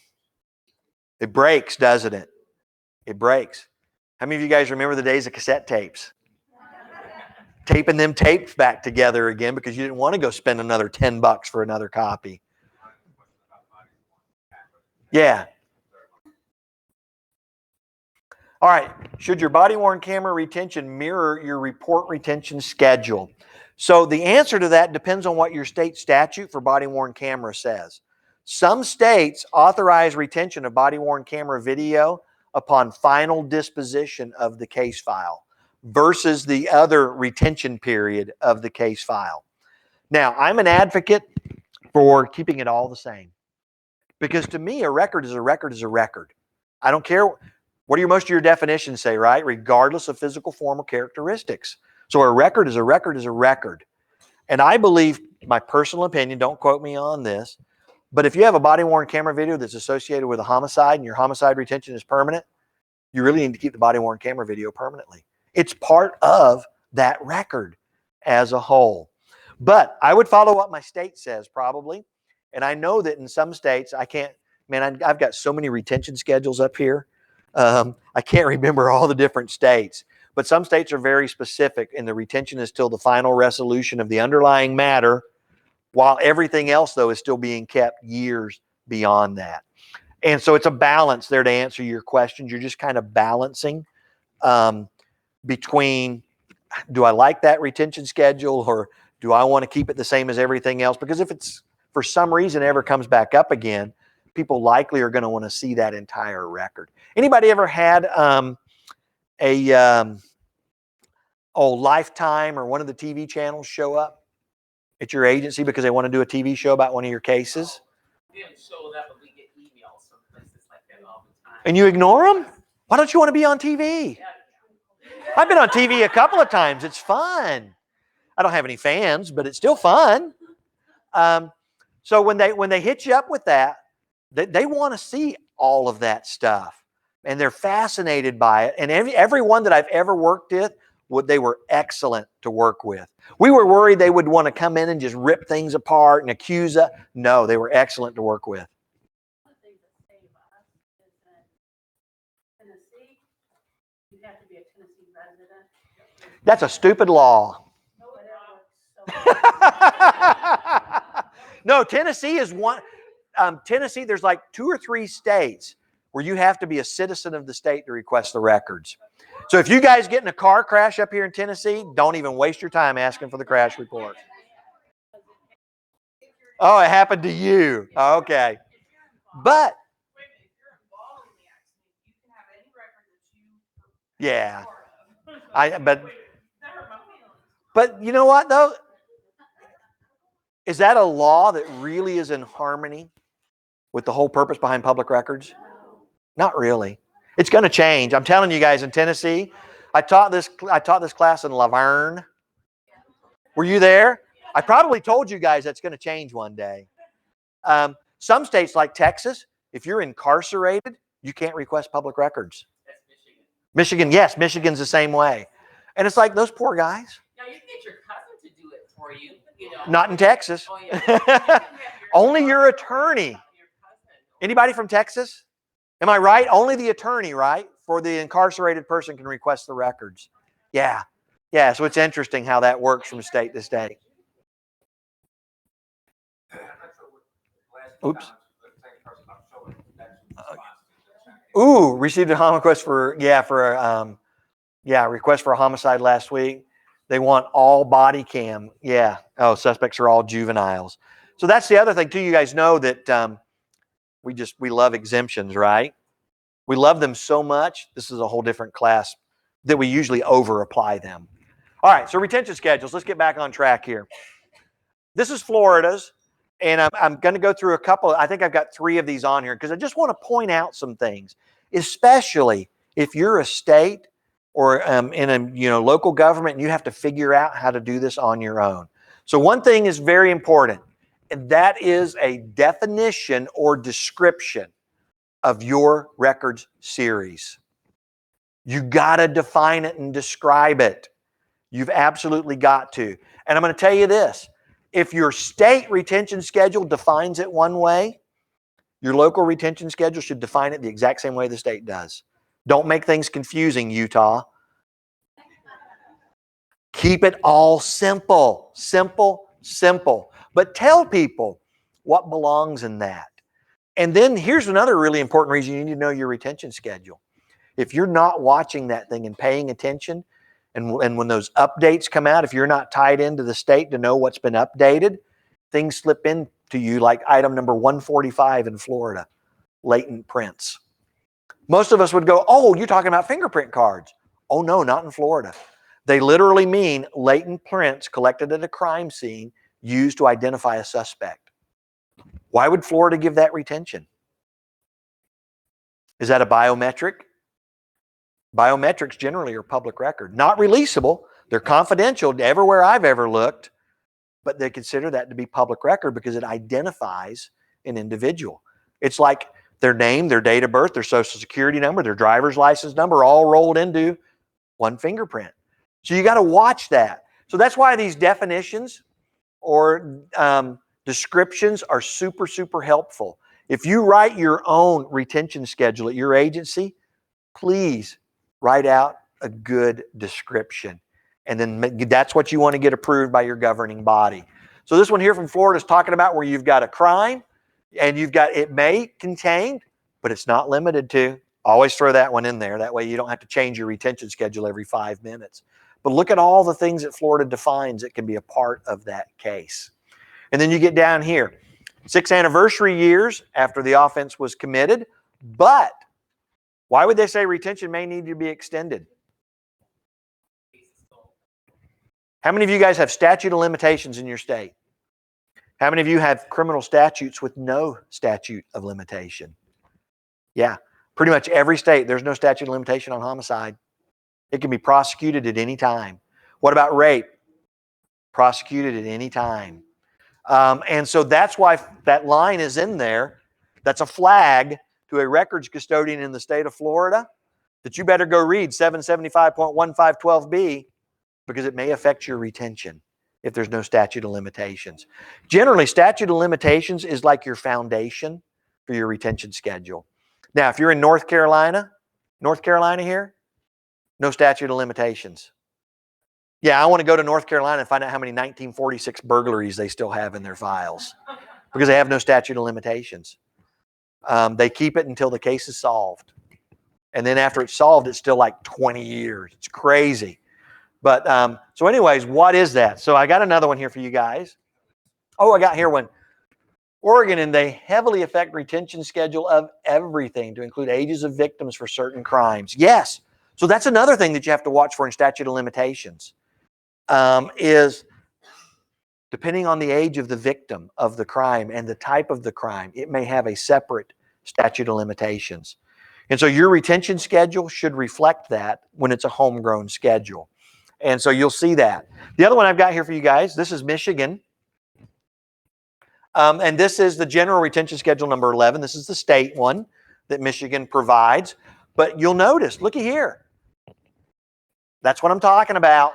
It breaks, doesn't it? It breaks. How many of you guys remember the days of cassette tapes? Taping them tapes back together again because you didn't want to go spend another $10 for another copy. Yeah. All right. Should your body-worn camera retention mirror your report retention schedule? So the answer to that depends on what your state statute for body-worn camera says. Some states authorize retention of body-worn camera video upon final disposition of the case file versus the other retention period of the case file. Now, I'm an advocate for keeping it all the same because to me, a record is a record is a record. I don't care. What do most of your definitions say, right? Regardless of physical form or characteristics. So a record is a record is a record. And I believe, my personal opinion, don't quote me on this, but if you have a body-worn camera video that's associated with a homicide and your homicide retention is permanent, you really need to keep the body-worn camera video permanently. It's part of that record as a whole. But I would follow what my state says probably. And I know that in some states, I can't, man, I've got so many retention schedules up here. I can't remember all the different states. But some states are very specific, and the retention is till the final resolution of the underlying matter, while everything else, though, is still being kept years beyond that. And so it's a balance there to answer your questions. You're just kind of balancing between, do I like that retention schedule, or do I want to keep it the same as everything else? Because if it's, for some reason, ever comes back up again, people likely are going to want to see that entire record. Anybody ever had Lifetime or one of the TV channels show up at your agency because they want to do a TV show about one of your cases? We didn't show that, but we get emails from places like that all the time. And you ignore them? Why don't you want to be on TV? I've been on TV a couple of times. It's fun. I don't have any fans, but it's still fun. So when they hit you up with that, they want to see all of that stuff. And they're fascinated by it. And everyone that I've ever worked with, they were excellent to work with. We were worried they would want to come in and just rip things apart and accuse us. No, they were excellent to work with. One of the things that save us is that Tennessee, you have to be a Tennessee resident. That's a stupid law. No, Tennessee is one. Tennessee, there's like 2 or 3 states where you have to be a citizen of the state to request the records. So if you guys get in a car crash up here in Tennessee, don't even waste your time asking for the crash report. Oh, it happened to you. Oh, okay. But If you're involved in the accident, you can have any record that you. yeah, but you know what though? Is that a law that really is in harmony with the whole purpose behind public records? Not really. It's going to change. I'm telling you guys, in Tennessee, I taught this class in Laverne. Were you there? I probably told you guys that's going to change one day. Some states like Texas, if you're incarcerated, you can't request public records. That's Michigan. Michigan, yes, Michigan's the same way. And it's like those poor guys. Now you can get your cousin to do it for you. You know. Not in Texas. Oh, yeah. Only your attorney. Anybody from Texas? Am I right? Only the attorney, right? For the incarcerated person can request the records. Yeah. Yeah, so it's interesting how that works from state to state. Oops. Ooh, received a request for request for a homicide last week. They want all body cam. Yeah. Oh, suspects are all juveniles. So that's the other thing too. You guys know that we love exemptions, right? We love them so much. This is a whole different class that we usually over apply them. All right. So retention schedules. Let's get back on track here. This is Florida's. And I'm going to go through a couple. I think I've got 3 of these on here because I just want to point out some things, especially if you're a state or in a local government and you have to figure out how to do this on your own. So one thing is very important, and that is a definition or description of your records series. You got to define it and describe it. You've absolutely got to. And I'm going to tell you this. If your state retention schedule defines it one way, your local retention schedule should define it the exact same way the state does. Don't make things confusing, Utah. Keep it all simple, simple, simple. But tell people what belongs in that. And then here's another really important reason you need to know your retention schedule. If you're not watching that thing and paying attention, and when those updates come out, if you're not tied into the state to know what's been updated, things slip into you like item number 145 in Florida, latent prints. Most of us would go, oh, you're talking about fingerprint cards. Oh, no, not in Florida. They literally mean latent prints collected at a crime scene used to identify a suspect. Why would Florida give that retention? Is that a biometric? Biometrics generally are public record. Not releasable. They're confidential everywhere I've ever looked, but they consider that to be public record because it identifies an individual. It's like their name, their date of birth, their social security number, their driver's license number, all rolled into one fingerprint. So you got to watch that. So that's why these definitions or descriptions are super, super helpful. If you write your own retention schedule at your agency, please write out a good description. And then that's what you want to get approved by your governing body. So this one here from Florida is talking about where you've got a crime and you've got, it may contain, but it's not limited to. Always throw that one in there. That way you don't have to change your retention schedule every 5 minutes. But look at all the things that Florida defines that can be a part of that case. And then you get down here, 6 anniversary years after the offense was committed. But why would they say retention may need to be extended? How many of you guys have statute of limitations in your state? How many of you have criminal statutes with no statute of limitation? Yeah, pretty much every state, there's no statute of limitation on homicide. It can be prosecuted at any time. What about rape? Prosecuted at any time. And so that's why that line is in there. That's a flag to a records custodian in the state of Florida that you better go read 775.1512B because it may affect your retention if there's no statute of limitations. Generally, statute of limitations is like your foundation for your retention schedule. Now, if you're in North Carolina here, no statute of limitations. Yeah, I want to go to North Carolina and find out how many 1946 burglaries they still have in their files because they have no statute of limitations. They keep it until the case is solved. And then after it's solved, it's still like 20 years. It's crazy. But so anyways, what is that? So I got another one here for you guys. Oh, I got here one. Oregon, and they heavily affect retention schedule of everything to include ages of victims for certain crimes. Yes. So that's another thing that you have to watch for in statute of limitations is depending on the age of the victim of the crime and the type of the crime, it may have a separate statute of limitations. And so your retention schedule should reflect that when it's a homegrown schedule. And so you'll see that. The other one I've got here for you guys, this is Michigan. And this is the general retention schedule number 11. This is the state one that Michigan provides. But you'll notice, looky here. That's what I'm talking about.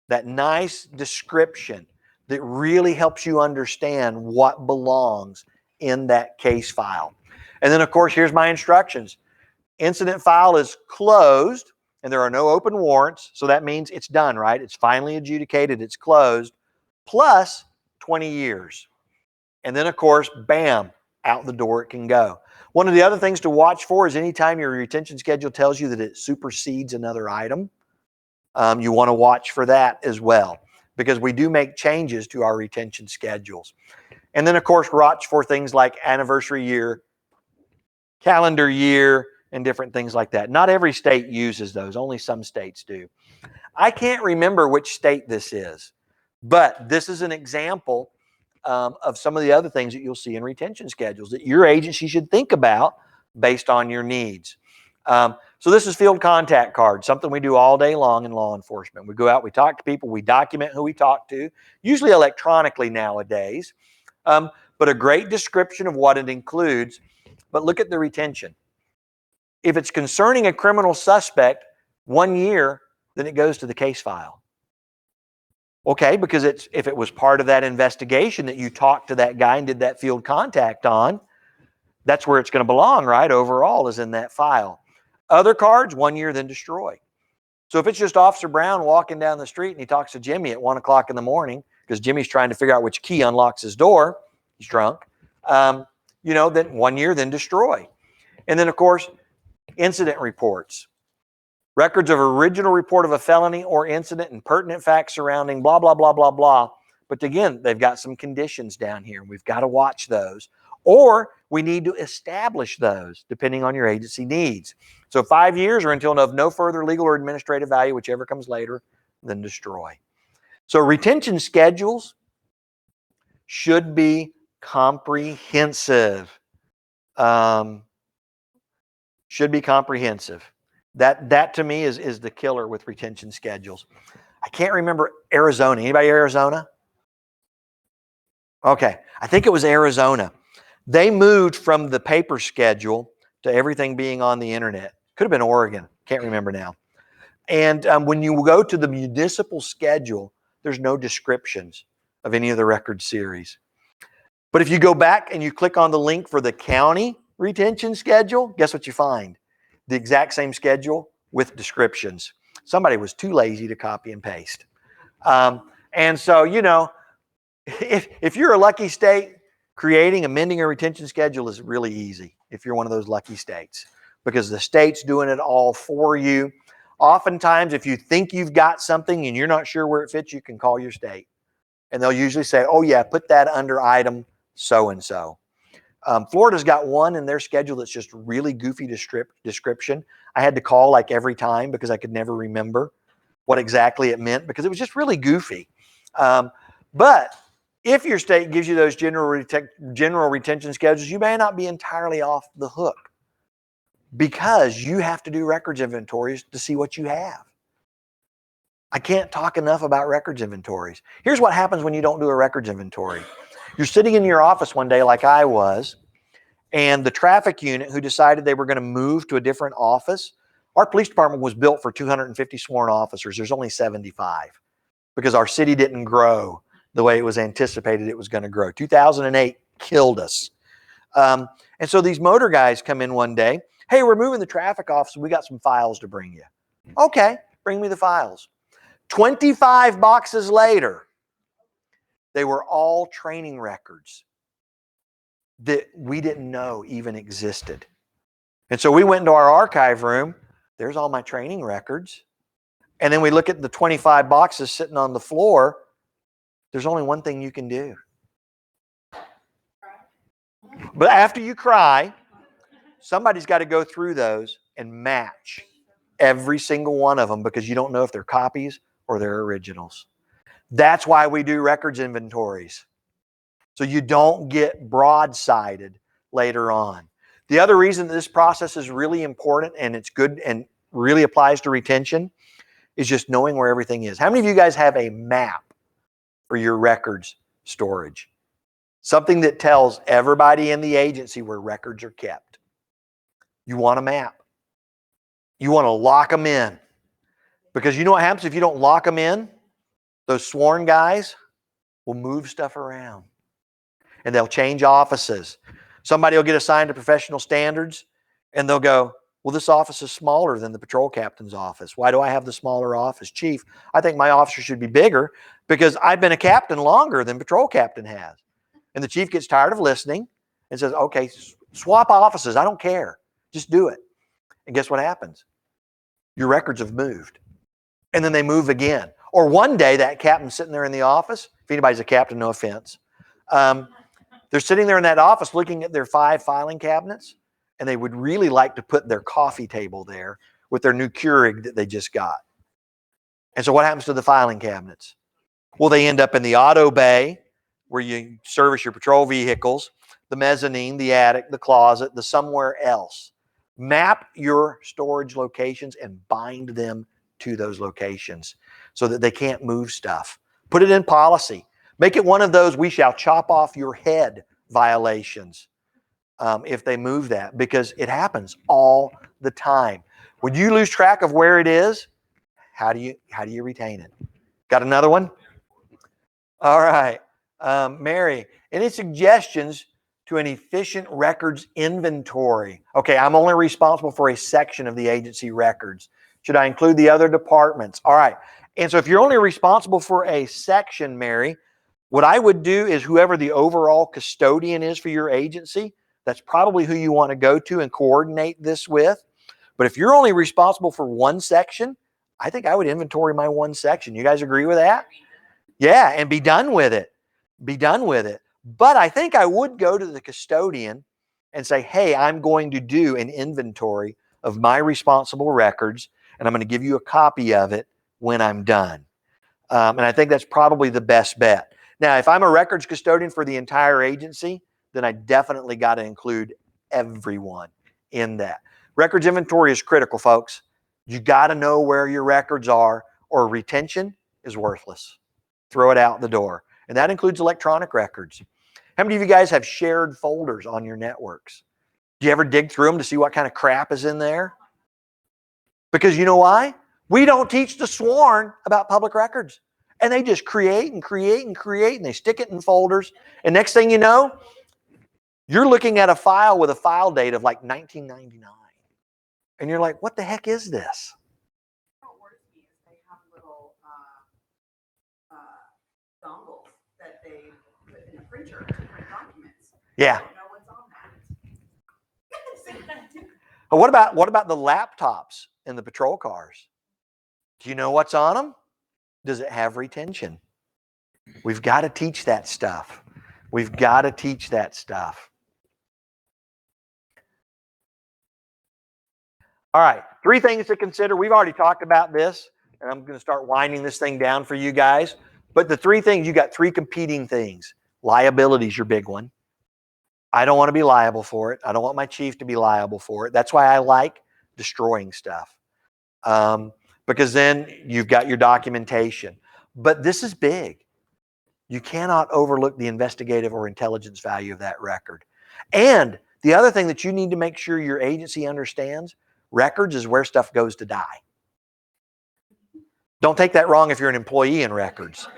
That nice description that really helps you understand what belongs in that case file. And then, of course, here's my instructions. Incident file is closed and there are no open warrants. So that means it's done, right? It's finally adjudicated. It's closed. Plus 20 years. And then, of course, bam, out the door it can go. One of the other things to watch for is anytime your retention schedule tells you that it supersedes another item, you want to watch for that as well because we do make changes to our retention schedules. And then, of course, watch for things like anniversary year, calendar year, and different things like that. Not every state uses those. Only some states do. I can't remember which state this is, but this is an example of some of the other things that you'll see in retention schedules that your agency should think about based on your needs. So this is field contact card, something we do all day long in law enforcement. We go out, we talk to people, we document who we talk to, usually electronically nowadays, but a great description of what it includes. But look at the retention. If it's concerning a criminal suspect, 1 year, then it goes to the case file. Okay, because if it was part of that investigation that you talked to that guy and did that field contact on, that's where it's going to belong, right? Overall is in that file. Other cards, 1 year, then destroy. So if it's just Officer Brown walking down the street and he talks to Jimmy at 1 o'clock in the morning because Jimmy's trying to figure out which key unlocks his door, he's drunk, then 1 year, then destroy. And then, of course, incident reports. Records of original report of a felony or incident and pertinent facts surrounding blah, blah, blah, blah, blah. But again, they've got some conditions down here. We've got to watch those. Or we need to establish those depending on your agency needs. So 5 years or until of no further legal or administrative value, whichever comes later, then destroy. So retention schedules should be comprehensive. Should be comprehensive. That to me is the killer with retention schedules. I can't remember Arizona. Anybody Arizona? Okay, I think it was Arizona. They moved from the paper schedule to everything being on the internet. Could have been Oregon. Can't remember now. And when you go to the municipal schedule, there's no descriptions of any of the record series. But if you go back and you click on the link for the county retention schedule, guess what you find? The exact same schedule with descriptions. Somebody was too lazy to copy and paste. And so, if you're a lucky state, creating, amending a retention schedule is really easy if you're one of those lucky states because the state's doing it all for you. Oftentimes, if you think you've got something and you're not sure where it fits, you can call your state. And they'll usually say, oh yeah, put that under item so-and-so. Florida's got one in their schedule that's just really goofy description. I had to call like every time because I could never remember what exactly it meant because it was just really goofy. But if your state gives you those general retention schedules, you may not be entirely off the hook because you have to do records inventories to see what you have. I can't talk enough about records inventories. Here's what happens when you don't do a records inventory. You're sitting in your office one day like I was, and the traffic unit who decided they were going to move to a different office, our police department was built for 250 sworn officers. There's only 75 because our city didn't grow the way it was anticipated it was going to grow. 2008 killed us. And so these motor guys come in one day. Hey, we're moving the traffic office. We got some files to bring you. Okay, bring me the files. 25 boxes later, they were all training records that we didn't know even existed. And so we went into our archive room. There's all my training records. And then we look at the 25 boxes sitting on the floor. There's only one thing you can do. But after you cry, somebody's got to go through those and match every single one of them because you don't know if they're copies or they're originals. That's why we do records inventories. So you don't get broadsided later on. The other reason that this process is really important and it's good and really applies to retention is just knowing where everything is. How many of you guys have a map for your records storage? Something that tells everybody in the agency where records are kept. You want a map. You want to lock them in. Because you know what happens if you don't lock them in? Those sworn guys will move stuff around. And they'll change offices. Somebody will get assigned to professional standards and they'll go, well, this office is smaller than the patrol captain's office. Why do I have the smaller office? Chief, I think my officer should be bigger because I've been a captain longer than patrol captain has. And the chief gets tired of listening and says, okay, swap offices. I don't care. Just do it. And guess what happens? Your records have moved. And then they move again. Or one day that captain's sitting there in the office. If anybody's a captain, no offense. They're sitting there in that office looking at their 5 filing cabinets, and they would really like to put their coffee table there with their new Keurig that they just got. And so what happens to the filing cabinets? Well, they end up in the auto bay where you service your patrol vehicles, the mezzanine, the attic, the closet, the somewhere else. Map your storage locations and bind them to those locations so that they can't move stuff. Put it in policy. Make it one of those we shall chop off your head violations if they move that, because it happens all the time. When you lose track of where it is, how do you retain it? Got another one? All right. Mary, any suggestions to an efficient records inventory. Okay, I'm only responsible for a section of the agency records. Should I include the other departments? All right. And so if you're only responsible for a section, Mary, what I would do is whoever the overall custodian is for your agency, that's probably who you want to go to and coordinate this with. But if you're only responsible for one section, I think I would inventory my one section. You guys agree with that? Yeah, and be done with it. Be done with it. But I think I would go to the custodian and say, hey, I'm going to do an inventory of my responsible records, and I'm going to give you a copy of it when I'm done. And I think that's probably the best bet. Now, if I'm a records custodian for the entire agency, then I definitely got to include everyone in that. Records inventory is critical, folks. You got to know where your records are, or retention is worthless. Throw it out the door. And that includes electronic records. How many of you guys have shared folders on your networks? Do you ever dig through them to see what kind of crap is in there? Because you know why? We don't teach the sworn about public records. And they just create and create and create, and they stick it in folders. And next thing you know, you're looking at a file with a file date of like 1999. And you're like, what the heck is this? What worries me is they have little dongles that they put in a printer to print documents. Yeah. I don't know what's on that. But what about the laptops in the patrol cars? Do you know what's on them? Does it have retention? We've got to teach that stuff. We've got to teach that stuff. All right, 3 things to consider. We've already talked about this, and I'm going to start winding this thing down for you guys. But the 3 things, you got 3 competing things. Liability is your big one. I don't want to be liable for it. I don't want my chief to be liable for it. That's why I like destroying stuff. Because then you've got your documentation. But this is big. You cannot overlook the investigative or intelligence value of that record. And the other thing that you need to make sure your agency understands, records is where stuff goes to die. Don't take that wrong if you're an employee in records.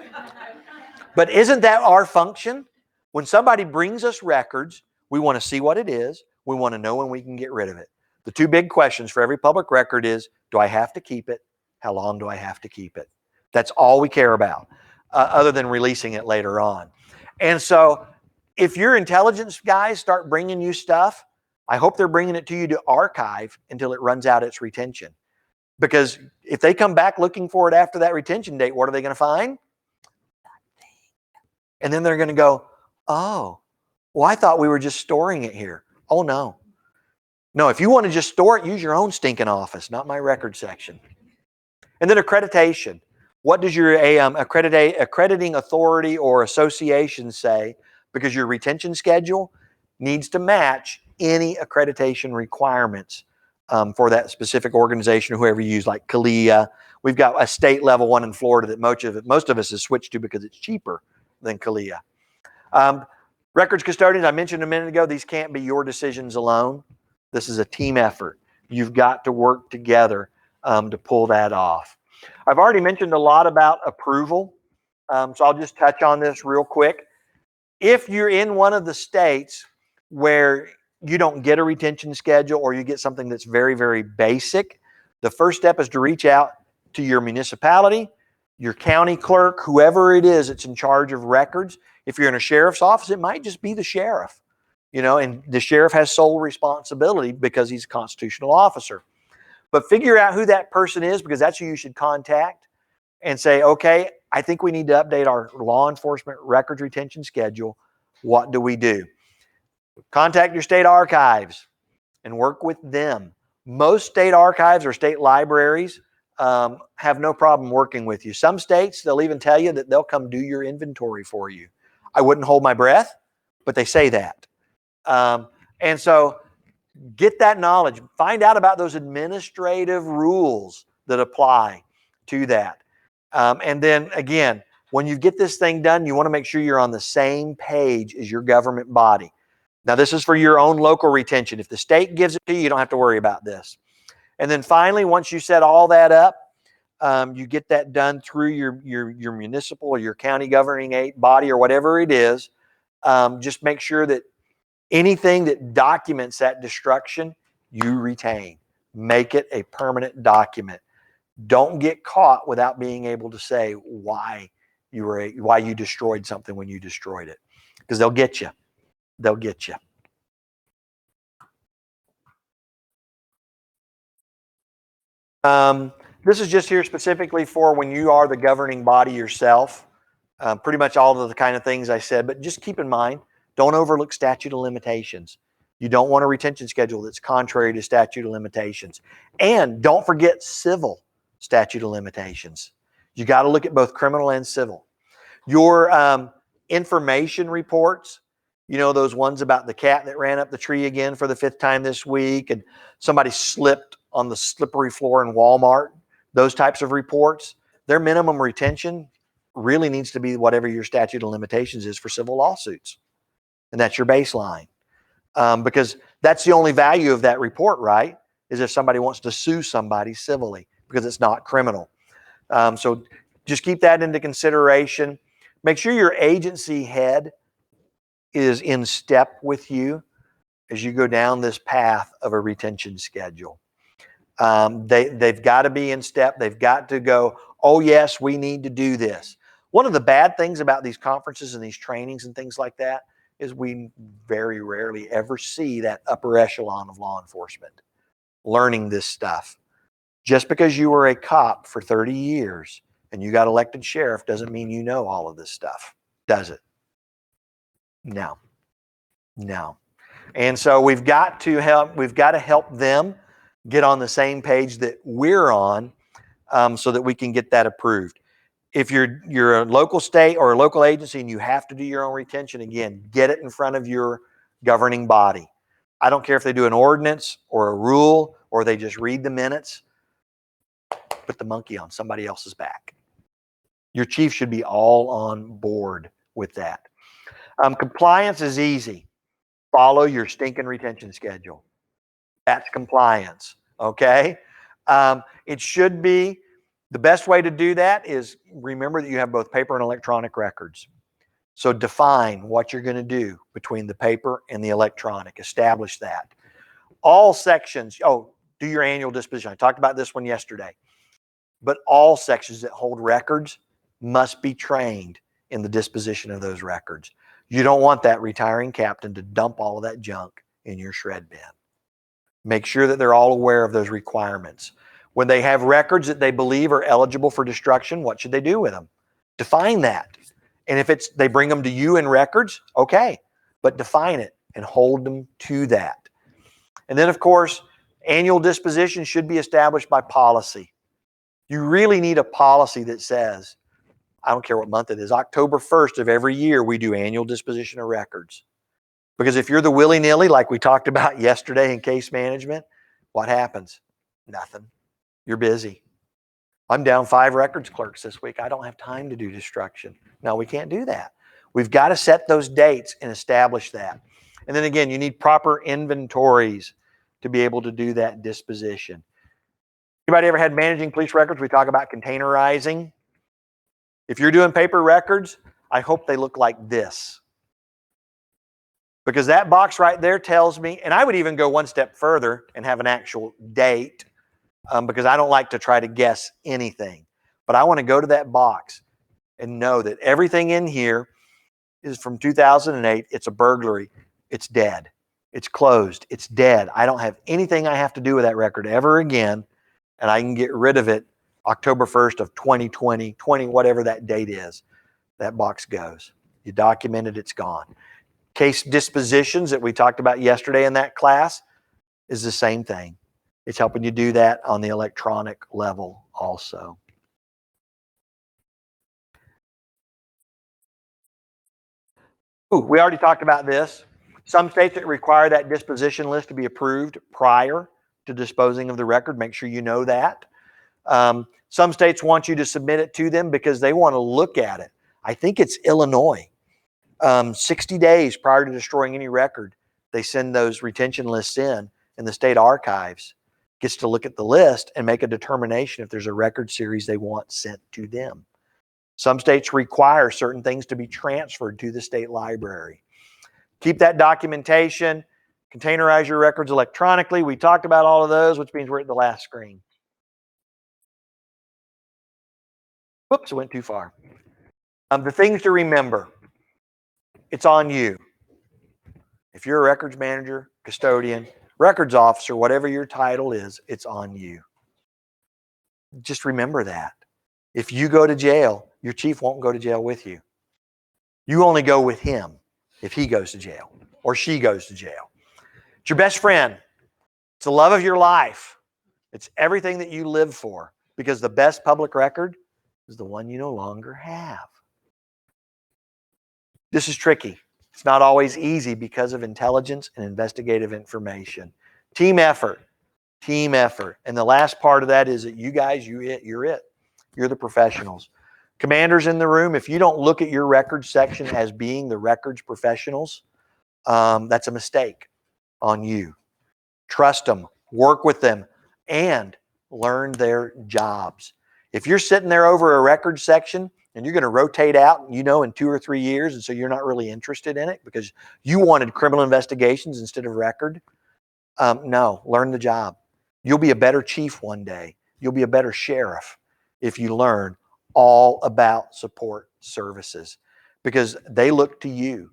But isn't that our function? When somebody brings us records, we want to see what it is. We want to know when we can get rid of it. The 2 big questions for every public record is, do I have to keep it? How long do I have to keep it? That's all we care about, other than releasing it later on. And so if your intelligence guys start bringing you stuff, I hope they're bringing it to you to archive until it runs out its retention. Because if they come back looking for it after that retention date, what are they going to find? And then they're going to go, oh, well, I thought we were just storing it here. Oh, no. No, if you want to just store it, use your own stinking office, not my record section. And then accreditation. What does your accrediting authority or association say? Because your retention schedule needs to match any accreditation requirements for that specific organization, whoever you use, like CALIA. We've got a state level one in Florida that most of us has switched to because it's cheaper than CALIA. Records custodians, I mentioned a minute ago, these can't be your decisions alone. This is a team effort. You've got to work together to pull that off. I've already mentioned a lot about approval, so I'll just touch on this real quick. If you're in one of the states where you don't get a retention schedule or you get something that's very, very basic, the first step is to reach out to your municipality, your county clerk, whoever it is that's in charge of records. If you're in a sheriff's office, it might just be the sheriff, and the sheriff has sole responsibility because he's a constitutional officer. But figure out who that person is, because that's who you should contact and say, okay, I think we need to update our law enforcement records retention schedule. What do we do? Contact your state archives and work with them. Most state archives or state libraries have no problem working with you. Some states, they'll even tell you that they'll come do your inventory for you. I wouldn't hold my breath, but they say that. And so get that knowledge. Find out about those administrative rules that apply to that. And then again, when you get this thing done, you want to make sure you're on the same page as your government body. Now, this is for your own local retention. If the state gives it to you, you don't have to worry about this. And then finally, once you set all that up, you get that done through your municipal or your county governing body or whatever it is. Just make sure that Anything that documents that destruction, you retain. Make it a permanent document. Don't get caught without being able to say why you destroyed something when you destroyed it, because they'll get you. They'll get you. This is just here specifically for when you are the governing body yourself. Pretty much all of the kind of things I said, but just keep in mind, don't overlook statute of limitations. You don't want a retention schedule that's contrary to statute of limitations. And don't forget civil statute of limitations. You got to look at both criminal and civil. Your information reports, you know, those ones about the cat that ran up the tree again for the 5th time this week, and somebody slipped on the slippery floor in Walmart, those types of reports, their minimum retention really needs to be whatever your statute of limitations is for civil lawsuits. And that's your baseline. Because that's the only value of that report, right? Is if somebody wants to sue somebody civilly, because it's not criminal. So just keep that into consideration. Make sure your agency head is in step with you as you go down this path of a retention schedule. They've got to be in step. They've got to go, oh yes, we need to do this. One of the bad things about these conferences and these trainings and things like that is we very rarely ever see that upper echelon of law enforcement learning this stuff. Just because you were a cop for 30 years and you got elected sheriff doesn't mean you know all of this stuff, does it? No. No. And so we've got to help them get on the same page that we're on, so that we can get that approved. If you're a local state or a local agency and you have to do your own retention, again, get it in front of your governing body. I don't care if they do an ordinance or a rule or they just read the minutes. Put the monkey on somebody else's back. Your chief should be all on board with that. Compliance is easy. Follow your stinking retention schedule. That's compliance, okay? It should be, the best way to do that is remember that you have both paper and electronic records. So define what you're going to do between the paper and the electronic. Establish that. All sections, do your annual disposition. I talked about this one yesterday. But all sections that hold records must be trained in the disposition of those records. You don't want that retiring captain to dump all of that junk in your shred bin. Make sure that they're all aware of those requirements. When they have records that they believe are eligible for destruction, what should they do with them? Define that. And if they bring them to you in records, okay, but define it and hold them to that. And then, of course, annual disposition should be established by policy. You really need a policy that says, I don't care what month it is, October 1st of every year, we do annual disposition of records. Because if you're the willy-nilly, like we talked about yesterday in case management, what happens? Nothing. You're busy. I'm down 5 records clerks this week. I don't have time to do destruction. No, we can't do that. We've got to set those dates and establish that. And then again, you need proper inventories to be able to do that disposition. Anybody ever had managing police records? We talk about containerizing. If you're doing paper records, I hope they look like this. Because that box right there tells me, and I would even go one step further and have an actual date, because I don't like to try to guess anything. But I want to go to that box and know that everything in here is from 2008. It's a burglary. It's dead. It's closed. It's dead. I don't have anything I have to do with that record ever again, and I can get rid of it October 1st of 2020, whatever that date is. That box goes. You document it, it's gone. Case dispositions that we talked about yesterday in that class is the same thing. It's helping you do that on the electronic level also. Ooh, we already talked about this. Some states that require that disposition list to be approved prior to disposing of the record. Make sure you know that. Some states want you to submit it to them because they want to look at it. I think it's Illinois. 60 days prior to destroying any record, they send those retention lists in, and the state archives gets to look at the list and make a determination if there's a record series they want sent to them. Some states require certain things to be transferred to the state library. Keep that documentation. Containerize your records electronically. We talked about all of those, which means we're at the last screen. Whoops, I went too far. The things to remember. It's on you. If you're a records manager, custodian, records officer, whatever your title is, it's on you. Just remember that. If you go to jail, your chief won't go to jail with you. You only go with him if he goes to jail or she goes to jail. It's your best friend. It's the love of your life. It's everything that you live for, because the best public record is the one you no longer have. This is tricky. It's not always easy because of intelligence and investigative information. Team effort. Team effort. And the last part of that is that you guys, you're it. You're the professionals. Commanders in the room, if you don't look at your records section as being the records professionals, that's a mistake on you. Trust them, work with them, and learn their jobs. If you're sitting there over a records section and you're going to rotate out, in 2 or 3 years, and so you're not really interested in it because you wanted criminal investigations instead of record, no, learn the job. You'll be a better chief one day. You'll be a better sheriff if you learn all about support services, because they look to you,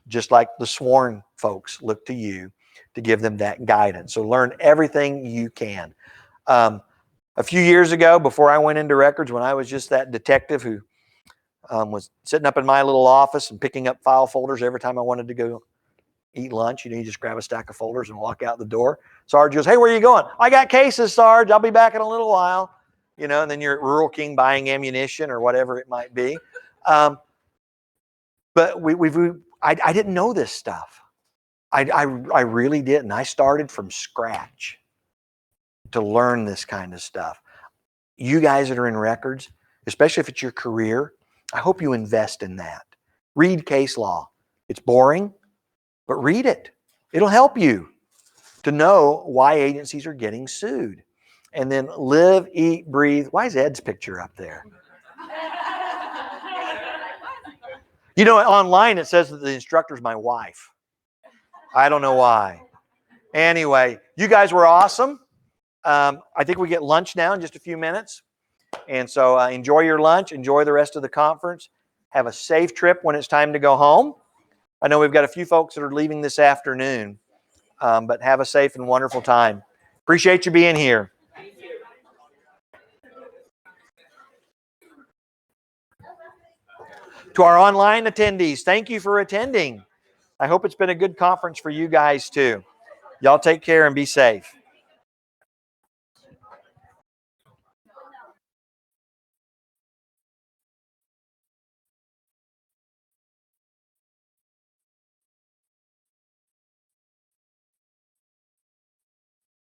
just like the sworn folks look to you to give them that guidance. So learn everything you can. A few years ago, before I went into records, when I was just that detective who was sitting up in my little office and picking up file folders every time I wanted to go eat lunch, you just grab a stack of folders and walk out the door. Sarge goes, "Hey, where are you going?" "I got cases, Sarge. I'll be back in a little while." And then you're at Rural King buying ammunition or whatever it might be. But I didn't know this stuff. I really didn't. I started from scratch to learn this kind of stuff. You guys that are in records, especially if it's your career, I hope you invest in that. Read case law. It's boring, but read it. It'll help you to know why agencies are getting sued. And then live, eat, breathe. Why is Ed's picture up there? Online it says that the instructor's my wife. I don't know why. Anyway, you guys were awesome. I think we get lunch now in just a few minutes. And so enjoy your lunch. Enjoy the rest of the conference. Have a safe trip when it's time to go home. I know we've got a few folks that are leaving this afternoon, but have a safe and wonderful time. Appreciate you being here. To our online attendees, thank you for attending. I hope it's been a good conference for you guys too. Y'all take care and be safe.